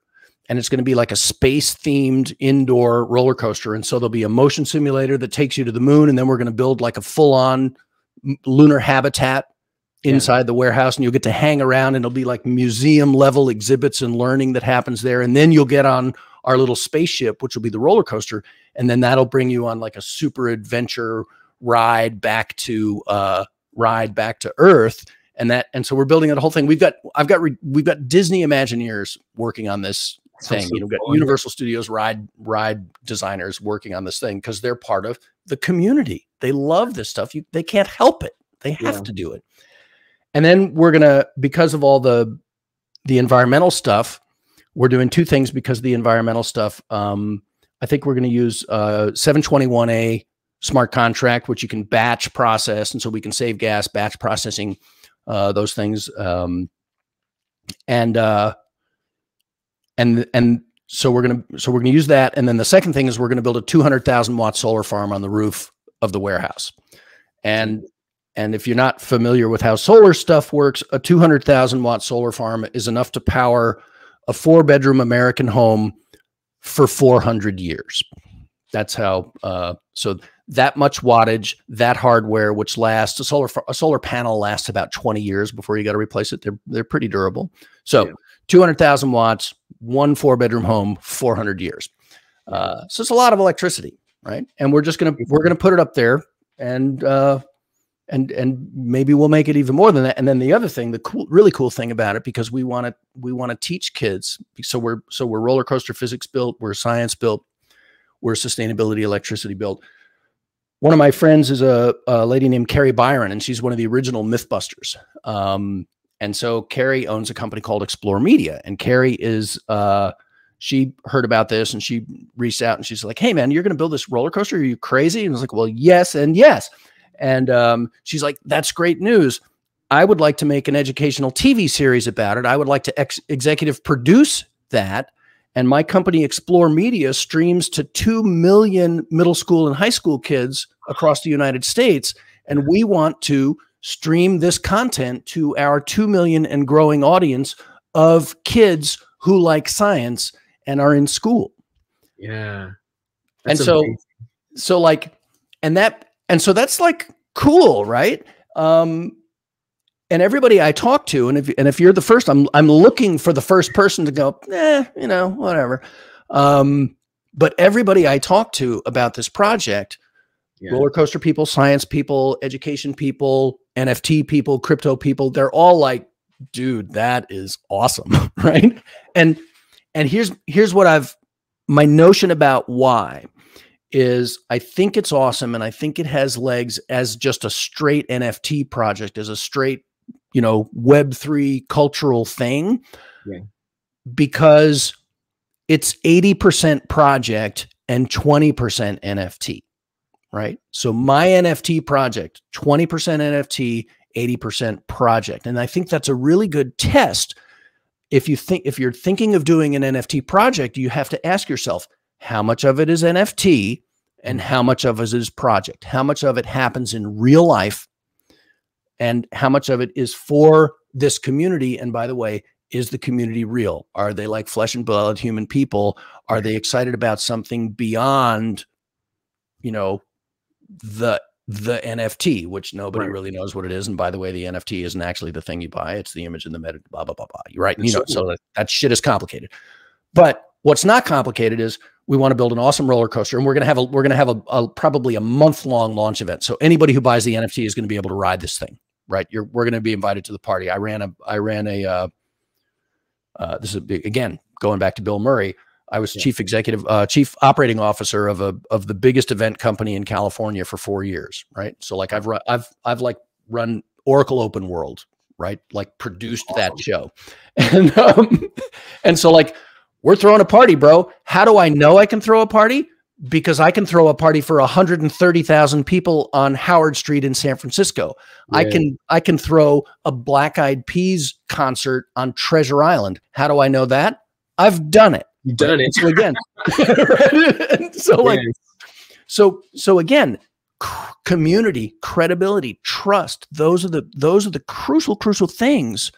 and it's going to be like a space themed indoor roller coaster. And so there'll be a motion simulator that takes you to the moon. And then we're going to build like a full on lunar habitat inside the warehouse, and you'll get to hang around, and it'll be like museum level exhibits and learning that happens there. And then you'll get on our little spaceship, which will be the roller coaster. And then that'll bring you on like a super adventure ride back to Earth. And so we're building the whole thing. We've got Disney Imagineers working on this thing. We've got Universal Studios ride designers working on this thing, because they're part of the community. They love this stuff. They can't help it. They have to do it. And then we're gonna, because of all the environmental stuff, we're doing 2 things because of the environmental stuff. I think we're going to use 721A smart contract, which you can batch process, and so we can save gas, batch processing. Those things. So we're going to use that. And then the second thing is we're going to build a 200,000 watt solar farm on the roof of the warehouse. And if you're not familiar with how solar stuff works, a 200,000 watt solar farm is enough to power a 4-bedroom American home for 400 years. That's how, so that much wattage, that hardware, which lasts, a solar panel lasts about 20 years before you got to replace it. They're pretty durable. So 200,000 watts, 1 4-bedroom home, 400 years. So it's a lot of electricity, right? And we're going to put it up there, and maybe we'll make it even more than that. And then the other thing, really cool thing about it, because we want to teach kids. So we're roller coaster physics built, we're science built, we're sustainability electricity built. One of my friends is a lady named Carrie Byron, and she's one of the original Mythbusters. And so Carrie owns a company called Explore Media, and Carrie is, she heard about this and she reached out and she's like, "Hey man, you're going to build this roller coaster. Are you crazy?" And I was like, "Well, yes. And yes." And she's like, "That's great news. I would like to make an educational TV series about it. I would like to executive produce that. And my company, Explore Media, streams to 2 million middle school and high school kids across the United States. And we want to stream this content to our 2 million and growing audience of kids who like science and are in school." Yeah. And so, amazing. So like, and that's like cool, right? And everybody I talk to, and if you're the first, I'm looking for the first person to go, whatever. But everybody I talk to about this project, roller coaster people, science people, education people, NFT people, crypto people, they're all like, "Dude, that is awesome," right? And here's what my notion about why is I think it's awesome, and I think it has legs as just a straight NFT project, as a straight Web3 cultural thing, because it's 80% project and 20% NFT, right? So my NFT project, 20% NFT, 80% project. And I think that's a really good test. If you're thinking of doing an NFT project, you have to ask yourself, how much of it is NFT and how much of it is project? How much of it happens in real life? And how much of it is for this community? And by the way, is the community real? Are they like flesh and blood human people? Are they excited about something beyond, the NFT, which nobody really knows what it is? And by the way, the NFT isn't actually the thing you buy. It's the image in the meta, blah, blah, blah, blah. Right. So that shit is complicated. But what's not complicated is we want to build an awesome roller coaster, and we're going to have a probably a month-long launch event. So anybody who buys the NFT is going to be able to ride this thing. Right. We're going to be invited to the party. I ran a this is again, going back to Bill Murray. I was chief operating officer of the biggest event company in California for 4 years. Right. So like I've run Oracle Open World, right? Like produced that show. And so like, we're throwing a party, bro. How do I know I can throw a party? Because I can throw a party for 130,000 people on Howard Street in San Francisco. Yeah. I can throw a Black Eyed Peas concert on Treasure Island. How do I know that? I've done it. You've done it. So again, so like, so again, community, credibility, trust. Those are the crucial things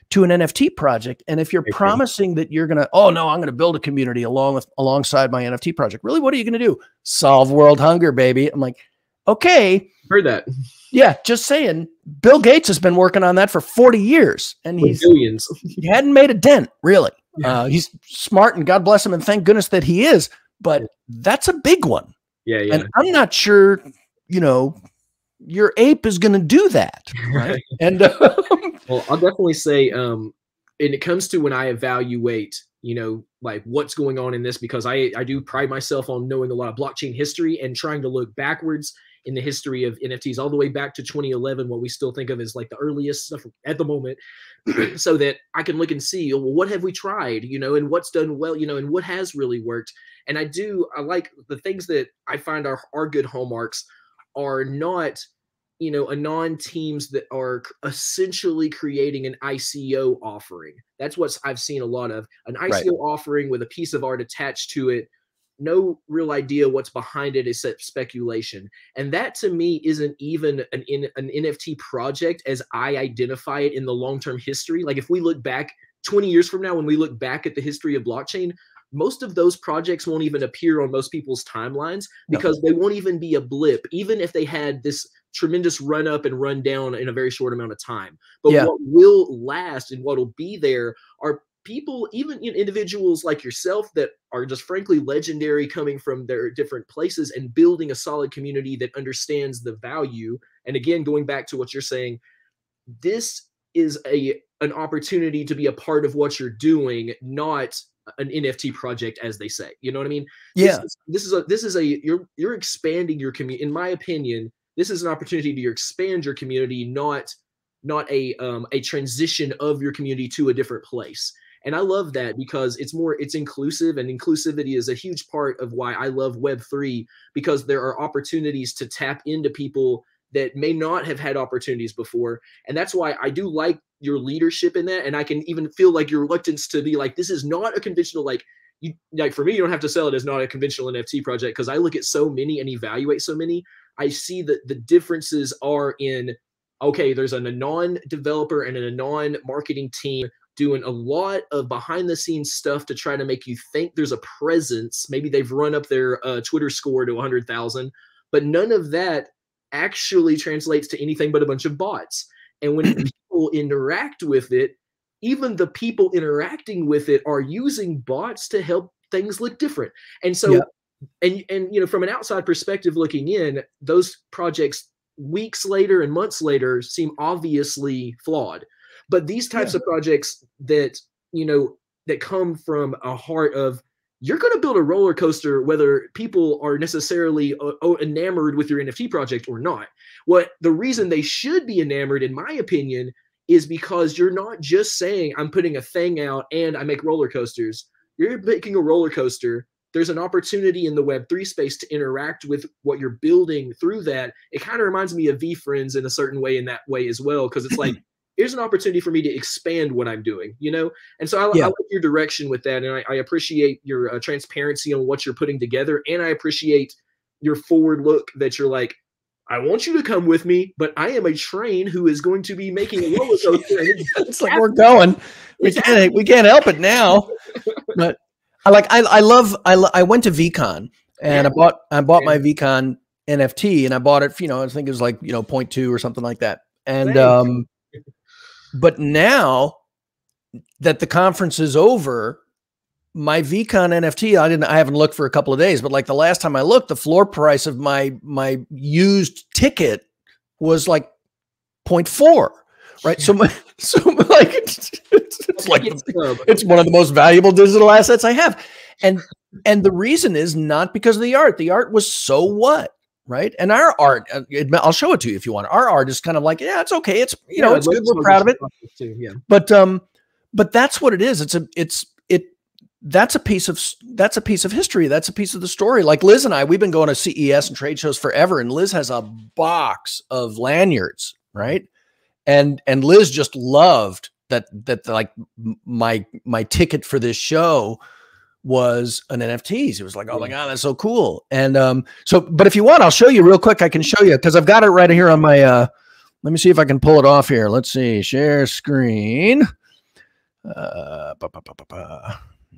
to an NFT project. And if you're promising that you're going to, I'm going to build a community alongside my NFT project, really, what are you going to do? Solve world hunger, baby. I'm like, okay. Heard that. Yeah. Just saying. Bill Gates has been working on that for 40 years and he hadn't made a dent, really. Yeah. He's smart and God bless him. And thank goodness that he is, but that's a big one. Yeah. Yeah. And I'm not sure, your ape is going to do that. Right. And well, I'll definitely say, and it comes to when I evaluate, like what's going on in this, because I do pride myself on knowing a lot of blockchain history and trying to look backwards in the history of NFTs all the way back to 2011, what we still think of as like the earliest stuff at the moment, so that I can look and see, well, what have we tried, and what's done well, and what has really worked. And I like the things that I find are good hallmarks are not, anon teams that are essentially creating an ICO offering. That's what I've seen a lot of, an ICO offering with a piece of art attached to it. No real idea what's behind it except speculation. And that to me isn't even an NFT project as I identify it in the long-term history. Like if we look back 20 years from now, when we look back at the history of blockchain, most of those projects won't even appear on most people's timelines because they won't even be a blip, even if they had this tremendous run up and run down in a very short amount of time. But what will last and what will be there are people, even individuals like yourself that are just frankly legendary, coming from their different places and building a solid community that understands the value. And again, going back to what you're saying, this is an opportunity to be a part of what you're doing, not an NFT project, as they say. You know what I mean? Yeah. You're expanding your community. In my opinion, this is an opportunity to expand your community, not a transition of your community to a different place. And I love that because it's inclusive, and inclusivity is a huge part of why I love Web3, because there are opportunities to tap into people that may not have had opportunities before. And that's why I do like your leadership in that. And I can even feel like your reluctance to be like, this is not a conventional, like for me, you don't have to sell it as not a conventional NFT project, because I look at so many and evaluate so many. I see that the differences are in, okay, there's a non-developer and a non-marketing team doing a lot of behind the scenes stuff to try to make you think there's a presence. Maybe they've run up their Twitter score to 100,000, but none of that actually translates to anything but a bunch of bots. And when people interact with it, even the people interacting with it are using bots to help things look different. And so, and you know, from an outside perspective looking in, those projects weeks later and months later seem obviously flawed. But these types of projects that, you know, that come from a heart of, you're going to build a roller coaster, whether people are necessarily enamored with your NFT project or not. What the reason they should be enamored, in my opinion, is because you're not just saying, I'm putting a thing out and I make roller coasters. You're making a roller coaster. There's an opportunity in the Web3 space to interact with what you're building through that. It kind of reminds me of VFriends in a certain way, in that way as well, because it's like, here's an opportunity for me to expand what I'm doing, you know? And so I like your direction with that. And I appreciate your transparency on what you're putting together. And I appreciate your forward look that you're like, I want you to come with me, but I am a train who is going to be making a roller coaster. It's like, we're going. We can't help it now. But I went to VCon and I bought my VCon NFT, and I bought it, you know, I think it was like, you know, 0.2 or something like that. And, but now that the conference is over, my VCon NFT, I haven't looked for a couple of days, but like the last time I looked, the floor price of my used ticket was like 0.4, right? So like it's one of the most valuable digital assets I have. And the reason is not because of the art. The art was so what? Right. And our art, I'll show it to you if you want. Our art is kind of like, yeah, it's okay. It's, you know, it's good. We're proud of it. Too, yeah. But that's what it is. That's a piece of history. That's a piece of the story. Like Liz and I, we've been going to CES and trade shows forever. And Liz has a box of lanyards. Right. And Liz just loved that like my ticket for this show was an NFTs. It was like, oh my God, that's so cool. And but if you want, I'll show you real quick. I can show you because I've got it right here on my let me see if I can pull it off here. Let's see, share screen. All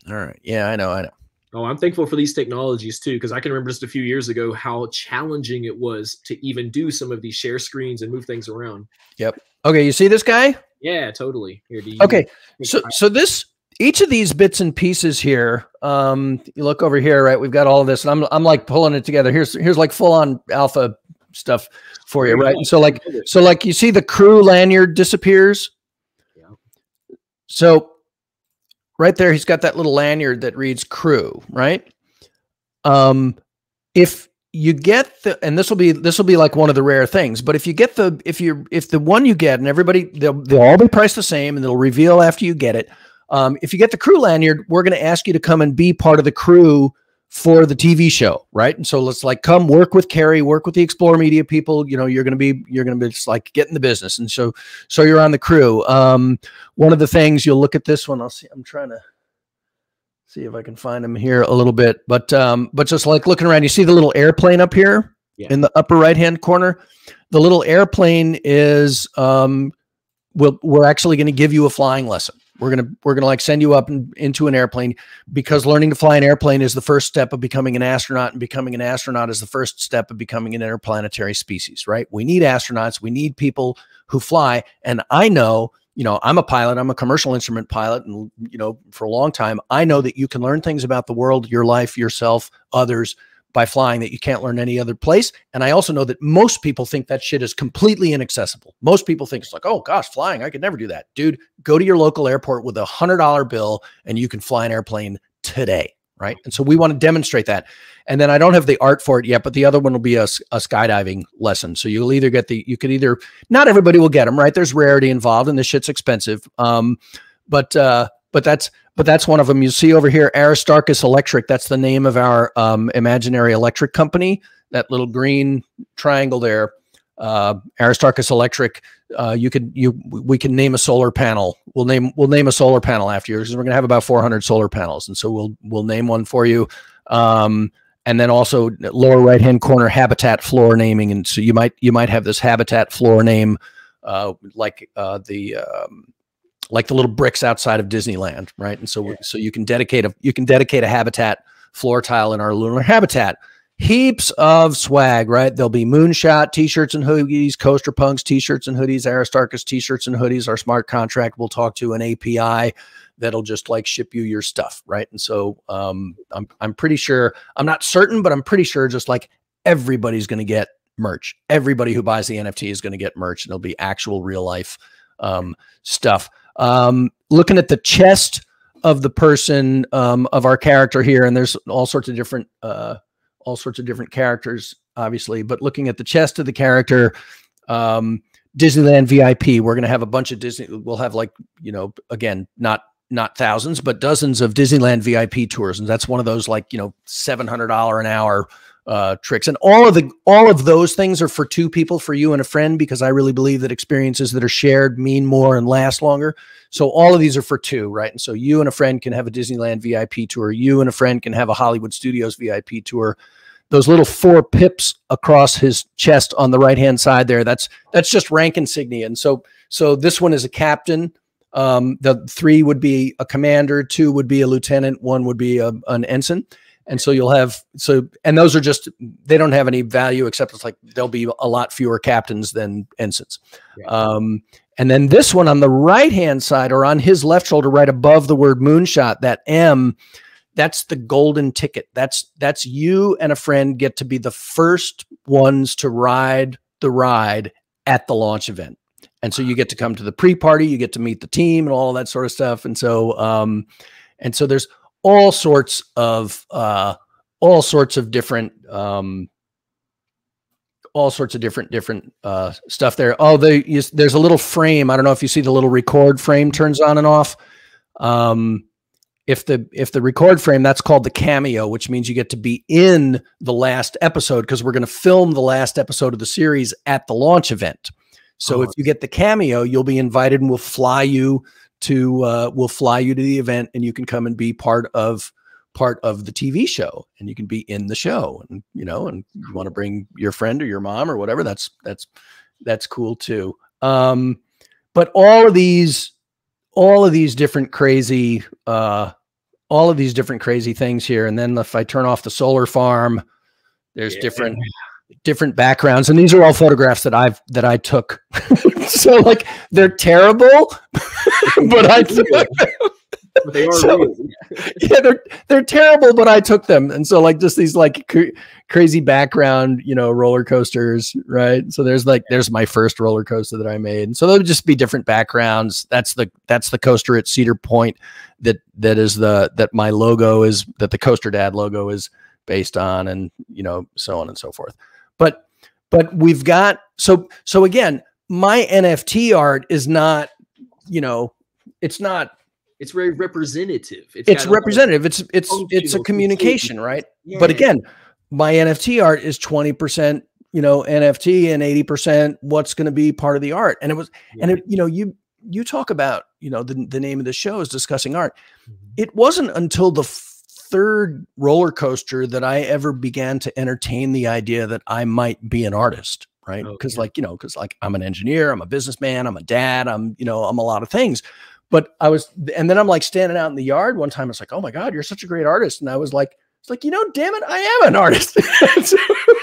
right. Yeah, I know. Oh, I'm thankful for these technologies too, because I can remember just a few years ago how challenging it was to even do some of these share screens and move things around. Yep. Okay, you see this guy? Yeah, totally. Here, okay. So this, each of these bits and pieces here, you look over here, right? We've got all of this, and I'm like pulling it together. Here's like full on alpha stuff for you, right? And so like you see the crew lanyard disappears. Yeah. So right there, he's got that little lanyard that reads crew, right? If you get the, and this will be like one of the rare things, but if you get the, if the one you get, and everybody, they'll all be priced the same, and they'll reveal after you get it. If you get the crew lanyard, we're going to ask you to come and be part of the crew for the TV show, right? And so let's like come work with Carrie, work with the Explore Media people. You know, you're going to be just like getting the business, and so you're on the crew. One of the things you'll look at this one. I'll see. I'm trying to see if I can find them here a little bit, but just like looking around, you see the little airplane up here in the upper right hand corner. The little airplane is we're actually going to give you a flying lesson. We're gonna like send you up into an airplane, because learning to fly an airplane is the first step of becoming an astronaut, and becoming an astronaut is the first step of becoming an interplanetary species, right? We need astronauts. We need people who fly. And I know, you know, I'm a pilot. I'm a commercial instrument pilot, and you know, for a long time, I know that you can learn things about the world, your life, yourself, others by flying that you can't learn any other place. And I also know that most people think that shit is completely inaccessible. Most people think it's like, oh gosh, flying, I could never do that. Dude, go to your local airport with $100 bill and you can fly an airplane today. Right. And so we want to demonstrate that. And then I don't have the art for it yet, but the other one will be a skydiving lesson. So you'll either get not everybody will get them, right? There's rarity involved and this shit's expensive. But that's one of them. You see over here, Aristarchus Electric. That's the name of our imaginary electric company. That little green triangle there, Aristarchus Electric. We can name a solar panel. We'll name a solar panel after you, because we're going to have about 400 solar panels, and so we'll name one for you. And then also lower right hand corner, habitat floor naming, and so you might have this habitat floor name, like the little bricks outside of Disneyland, right? And so so you can dedicate a habitat floor tile in our lunar habitat. Heaps of swag, right? There'll be Moonshot t-shirts and hoodies, Coaster Punks t-shirts and hoodies, Aristarchus t-shirts and hoodies. Our smart contract will talk to an API that'll just like ship you your stuff, right? And so I'm pretty sure, I'm not certain, but I'm pretty sure just like everybody's going to get merch. Everybody who buys the NFT is going to get merch, and it'll be actual real life stuff. Looking at the chest of the person, of our character here, and there's all sorts of different characters, obviously, but looking at the chest of the character, Disneyland VIP, we're going to have a bunch of we'll have, like, again, not thousands, but dozens of Disneyland VIP tours. And that's one of those, like, $700 an hour tricks. And all of those things are for two people, for you and a friend, because I really believe that experiences that are shared mean more and last longer. So all of these are for two, right? And so you and a friend can have a Disneyland VIP tour. You and a friend can have a Hollywood Studios VIP tour. Those little 4 pips across his chest on the right-hand side there, that's just rank insignia. And so this one is a captain. The 3 would be a commander, 2 would be a lieutenant, 1 would be an ensign. And so you'll have, and those are just, they don't have any value, except it's like, there'll be a lot fewer captains than ensigns. Yeah. And then this one on the right-hand side, or on his left shoulder, right above the word Moonshot, that M, that's the golden ticket. That's you and a friend get to be the first ones to ride the ride at the launch event. And so you get to come to the pre-party, you get to meet the team and all that sort of stuff. And so there's all sorts of different stuff there. Oh, there's a little frame. I don't know if you see the little record frame turns on and off. If the record frame, that's called the cameo, which means you get to be in the last episode, because we're going to film the last episode of the series at the launch event. So if you get the cameo, you'll be invited, and we'll fly you to the event, and you can come and be part of the TV show, and you can be in the show, and and you want to bring your friend or your mom or whatever, that's cool too. But all of these different crazy things here. And then if I turn off the solar farm, there's different backgrounds, and these are all photographs that I took. So, like, they're terrible, but I took them. But they are real. Yeah, they're terrible, but I took them. And so, like, just these like crazy background, roller coasters, right? So there's my first roller coaster that I made. And so there'll just be different backgrounds. That's the coaster at Cedar Point that my logo is, that the Coaster Dad logo is based on, and so on and so forth. But we've got, so again, my NFT art is not, it's very representative. It's representative. It's a communication, right? Yeah. But again, my NFT art is 20%, NFT, and 80% what's going to be part of the art. And it was, and you talk about, the name of the show is Discussing Art. Mm-hmm. It wasn't until the 3rd roller coaster that I ever began to entertain the idea that I might be an artist, right? Because I'm an engineer, I'm a businessman, I'm a dad, I'm a lot of things. But and then I'm like standing out in the yard one time. It's like, oh my God, you're such a great artist. And I was like, damn it, I am an artist. So I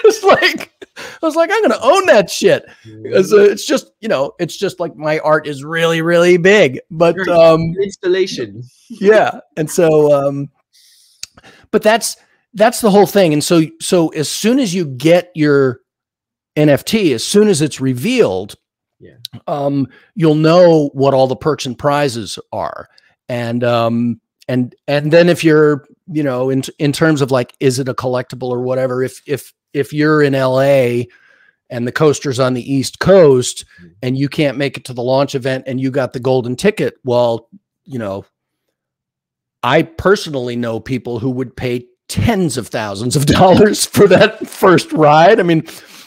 was like, I'm going to own that shit. It's just like my art is really, really big, but, installation. Yeah. And so, but that's, that's the whole thing. And so as soon as you get your NFT, as soon as it's revealed, you'll know what all the perks and prizes are. And then if you're, you know, in terms of like, is it a collectible or whatever, if you're in LA and the coaster's on the East Coast and you can't make it to the launch event and you got the golden ticket, well, you know, I personally know people who would pay tens of thousands of dollars for that first ride. I mean,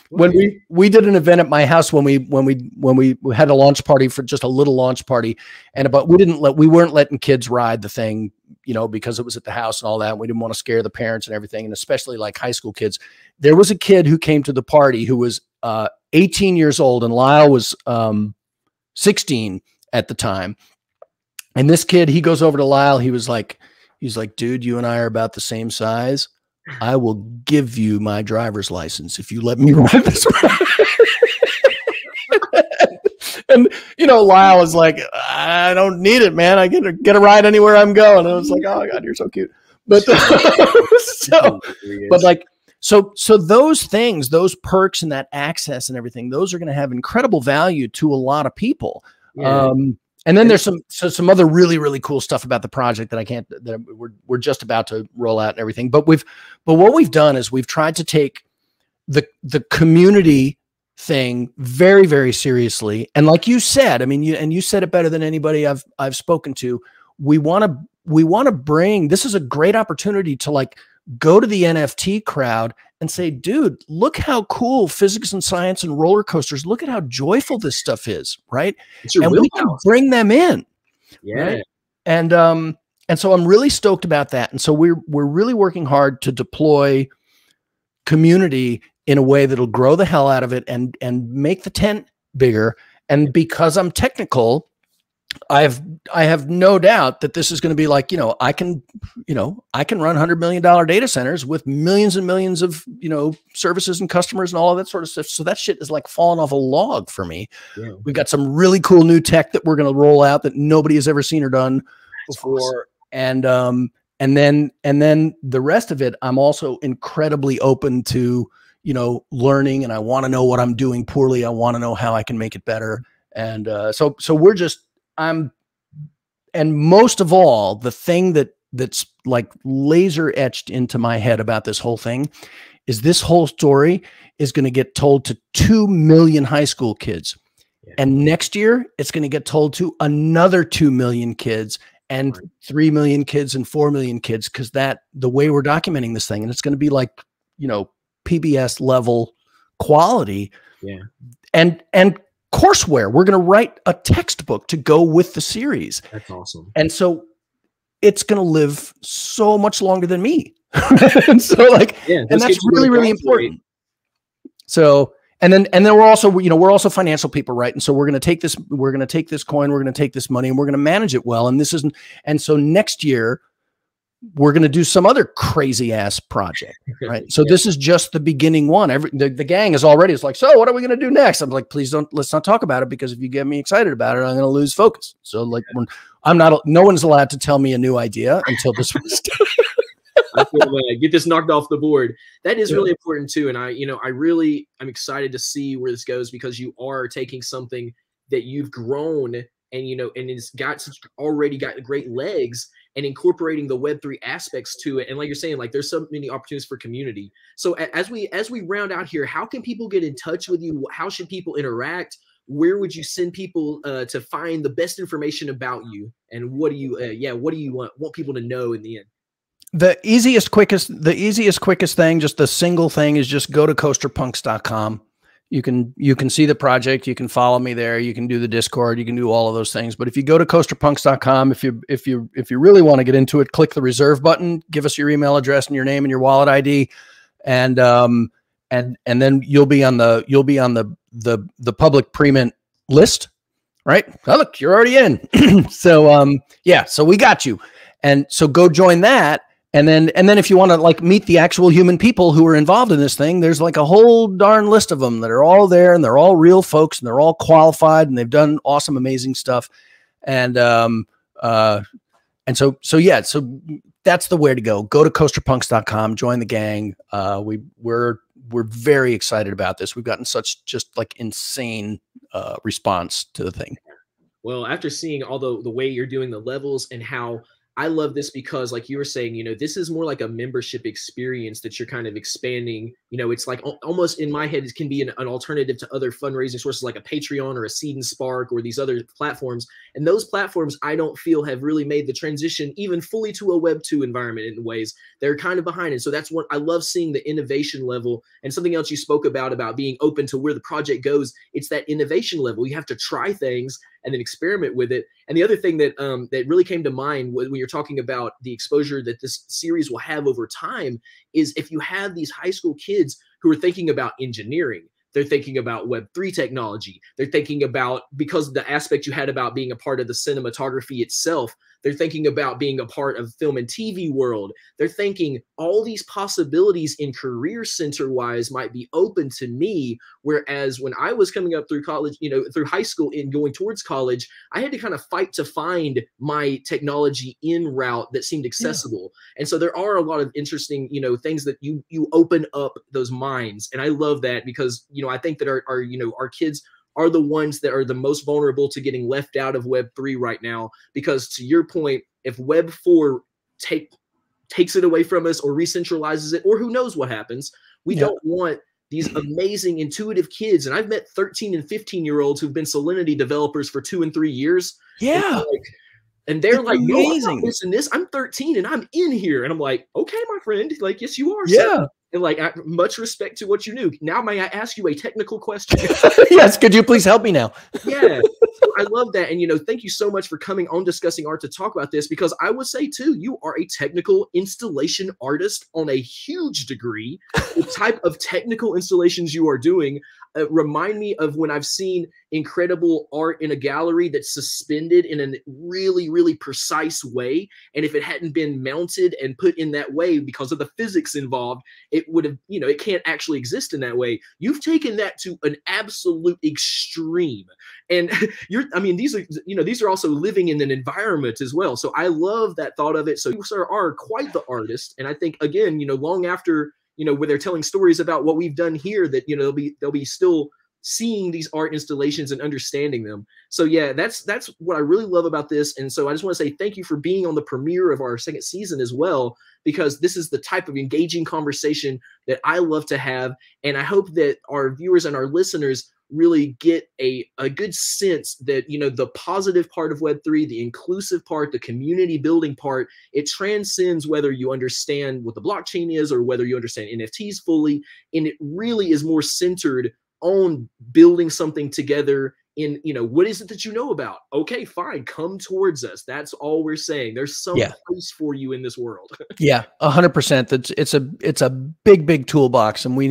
when we did an event at my house, when we had a launch party, for just a little launch party, and we weren't letting kids ride the thing, you know, because it was at the house and all that. We didn't want to scare the parents and everything. And especially like high school kids. There was a kid who came to the party who was 18 years old, and Lyle was 16 at the time. And this kid, he goes over to Lyle. He's like, dude, you and I are about the same size. I will give you my driver's license if you let me ride this ride. And, you know, Lyle was like, I don't need it, man. I get a ride anywhere I'm going. And I was like, oh God, you're so cute. But so those things, those perks and that access and everything, those are going to have incredible value to a lot of people. Yeah. And then there's some other really, really cool stuff about the project that we're just about to roll out and everything. But what we've done is we've tried to take the community thing very, very seriously. And like you said, I mean, you said it better than anybody I've spoken to. We want to bring, this is a great opportunity to like go to the NFT crowd and say, dude, look how cool physics and science and roller coasters, look at how joyful this stuff is, right? And we can bring them in. Yeah. Right? And so I'm really stoked about that. And so we're really working hard to deploy community in a way that'll grow the hell out of it and make the tent bigger. And because I'm technical, I have no doubt that this is going to be like, I can run $100 million data centers with millions and millions of, services and customers and all of that sort of stuff. So that shit is like falling off a log for me. Yeah. We've got some really cool new tech that we're going to roll out that nobody has ever seen or done before. Awesome. And then the rest of it, I'm also incredibly open to, learning, and I want to know what I'm doing poorly. I want to know how I can make it better. And so and most of all, the thing that's like laser etched into my head about this whole thing is this whole story is going to get told to 2 million high school kids. Yeah. And next year it's going to get told to another 2 million kids and 3 million kids and 4 million kids. Cause the way we're documenting this thing, and it's going to be like, PBS level quality. Yeah. And courseware. We're going to write a textbook to go with the series. That's awesome. And so it's going to live so much longer than me. And so and that's really, really important. So, and then we're also, we're also financial people, right? And so we're going to take this coin, we're going to take this money, and we're going to manage it well. And so next year we're going to do some other crazy ass project, right? So this is just the beginning one. The gang is already, it's like, so what are we going to do next? I'm like, let's not talk about it, because if you get me excited about it, I'm going to lose focus. So like, no one's allowed to tell me a new idea until this one's done. Get this knocked off the board. That is really important too. And I'm excited to see where this goes, because you are taking something that you've grown and, and it's already got great legs, and incorporating the Web3 aspects to it. And like you're saying, like there's so many opportunities for community. So as we round out here, how can people get in touch with you? How should people interact? Where would you send people to find the best information about you? And what do you want people to know in the end? The easiest, quickest thing, just the single thing, is just go to coasterpunks.com. You can see the project. You can follow me there. You can do the Discord. You can do all of those things. But if you go to coasterpunks.com, if you really want to get into it, click the reserve button, give us your email address and your name and your wallet ID. And then you'll be on the public pre-mint list, right? Oh, look, you're already in. So we got you. And so go join that. And then if you want to like meet the actual human people who are involved in this thing, there's like a whole darn list of them that are all there, and they're all real folks, and they're all qualified, and they've done awesome, amazing stuff. And And so that's the way to go. Go to coasterpunks.com, join the gang. We're very excited about this. We've gotten such just like insane response to the thing. Well, after seeing all the way you're doing the levels and how I love this, because like you were saying, this is more like a membership experience that you're kind of expanding. It's like almost in my head, it can be an alternative to other fundraising sources like a Patreon or a Seed and Spark or these other platforms. And those platforms, I don't feel have really made the transition even fully to a Web 2 environment in ways. They're kind of behind it. So that's what I love, seeing the innovation level. And something else you spoke about being open to where the project goes. It's that innovation level. You have to try things and then experiment with it. And the other thing that that really came to mind when you're talking about the exposure that this series will have over time is if you have these high school kids who are thinking about engineering, they're thinking about Web3 technology, they're thinking about, because of the aspect you had about being a part of the cinematography itself, they're thinking about being a part of film and TV world. They're thinking all these possibilities in career center wise might be open to me. Whereas when I was coming up through college, through high school and going towards college, I had to kind of fight to find my technology in route that seemed accessible. Yeah. And so there are a lot of interesting, things that you open up those minds. And I love that because, I think that our kids are the ones that are the most vulnerable to getting left out of Web3 right now. Because to your point, if Web4 takes it away from us or re-centralizes it, or who knows what happens, we don't want these amazing intuitive kids. And I've met 13 and 15-year-olds who've been Salinity developers for 2 and 3 years. Yeah. And they're like, amazing. No, I'm not missing this. I'm 13 and I'm in here. And I'm like, okay, my friend, like, yes, you are. Yeah. Sir. And like, much respect to what you knew. Now, may I ask you a technical question? Yes. Could you please help me now? Yeah. So I love that. And, thank you so much for coming on Discussing Art to talk about this, because I would say too, you are a technical installation artist on a huge degree. The type of technical installations you are doing remind me of when I've seen incredible art in a gallery that's suspended in a really, really precise way. And if it hadn't been mounted and put in that way because of the physics involved, it would have, it can't actually exist in that way. You've taken that to an absolute extreme. And these are also living in an environment as well. So I love that thought of it. So you, sir, are quite the artist. And I think, again, long after, where they're telling stories about what we've done here, that, they'll be still seeing these art installations and understanding them. So yeah, that's what I really love about this. And so I just want to say thank you for being on the premiere of our second season as well, because this is the type of engaging conversation that I love to have. And I hope that our viewers and our listeners really get a good sense that, the positive part of Web3, the inclusive part, the community building part, it transcends whether you understand what the blockchain is or whether you understand NFTs fully. And it really is more centered on building something together in, what is it that you know about? Okay, fine. Come towards us. That's all we're saying. There's some place for you in this world. Yeah, 100%. It's a big toolbox, and we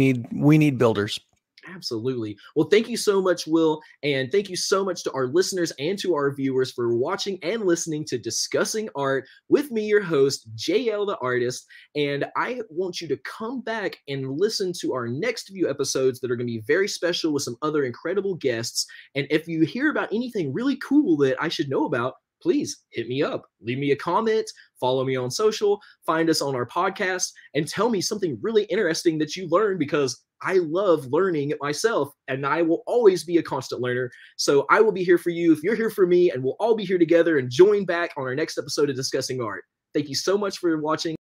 need builders. Absolutely. Well, thank you so much, Will. And thank you so much to our listeners and to our viewers for watching and listening to Discussing Art with me, your host, JL the Artist. And I want you to come back and listen to our next few episodes that are going to be very special with some other incredible guests. And if you hear about anything really cool that I should know about, please hit me up, leave me a comment, follow me on social, find us on our podcast, and tell me something really interesting that you learned, because I love learning myself, and I will always be a constant learner. So I will be here for you if you're here for me, and we'll all be here together and join back on our next episode of Discussing Art. Thank you so much for watching.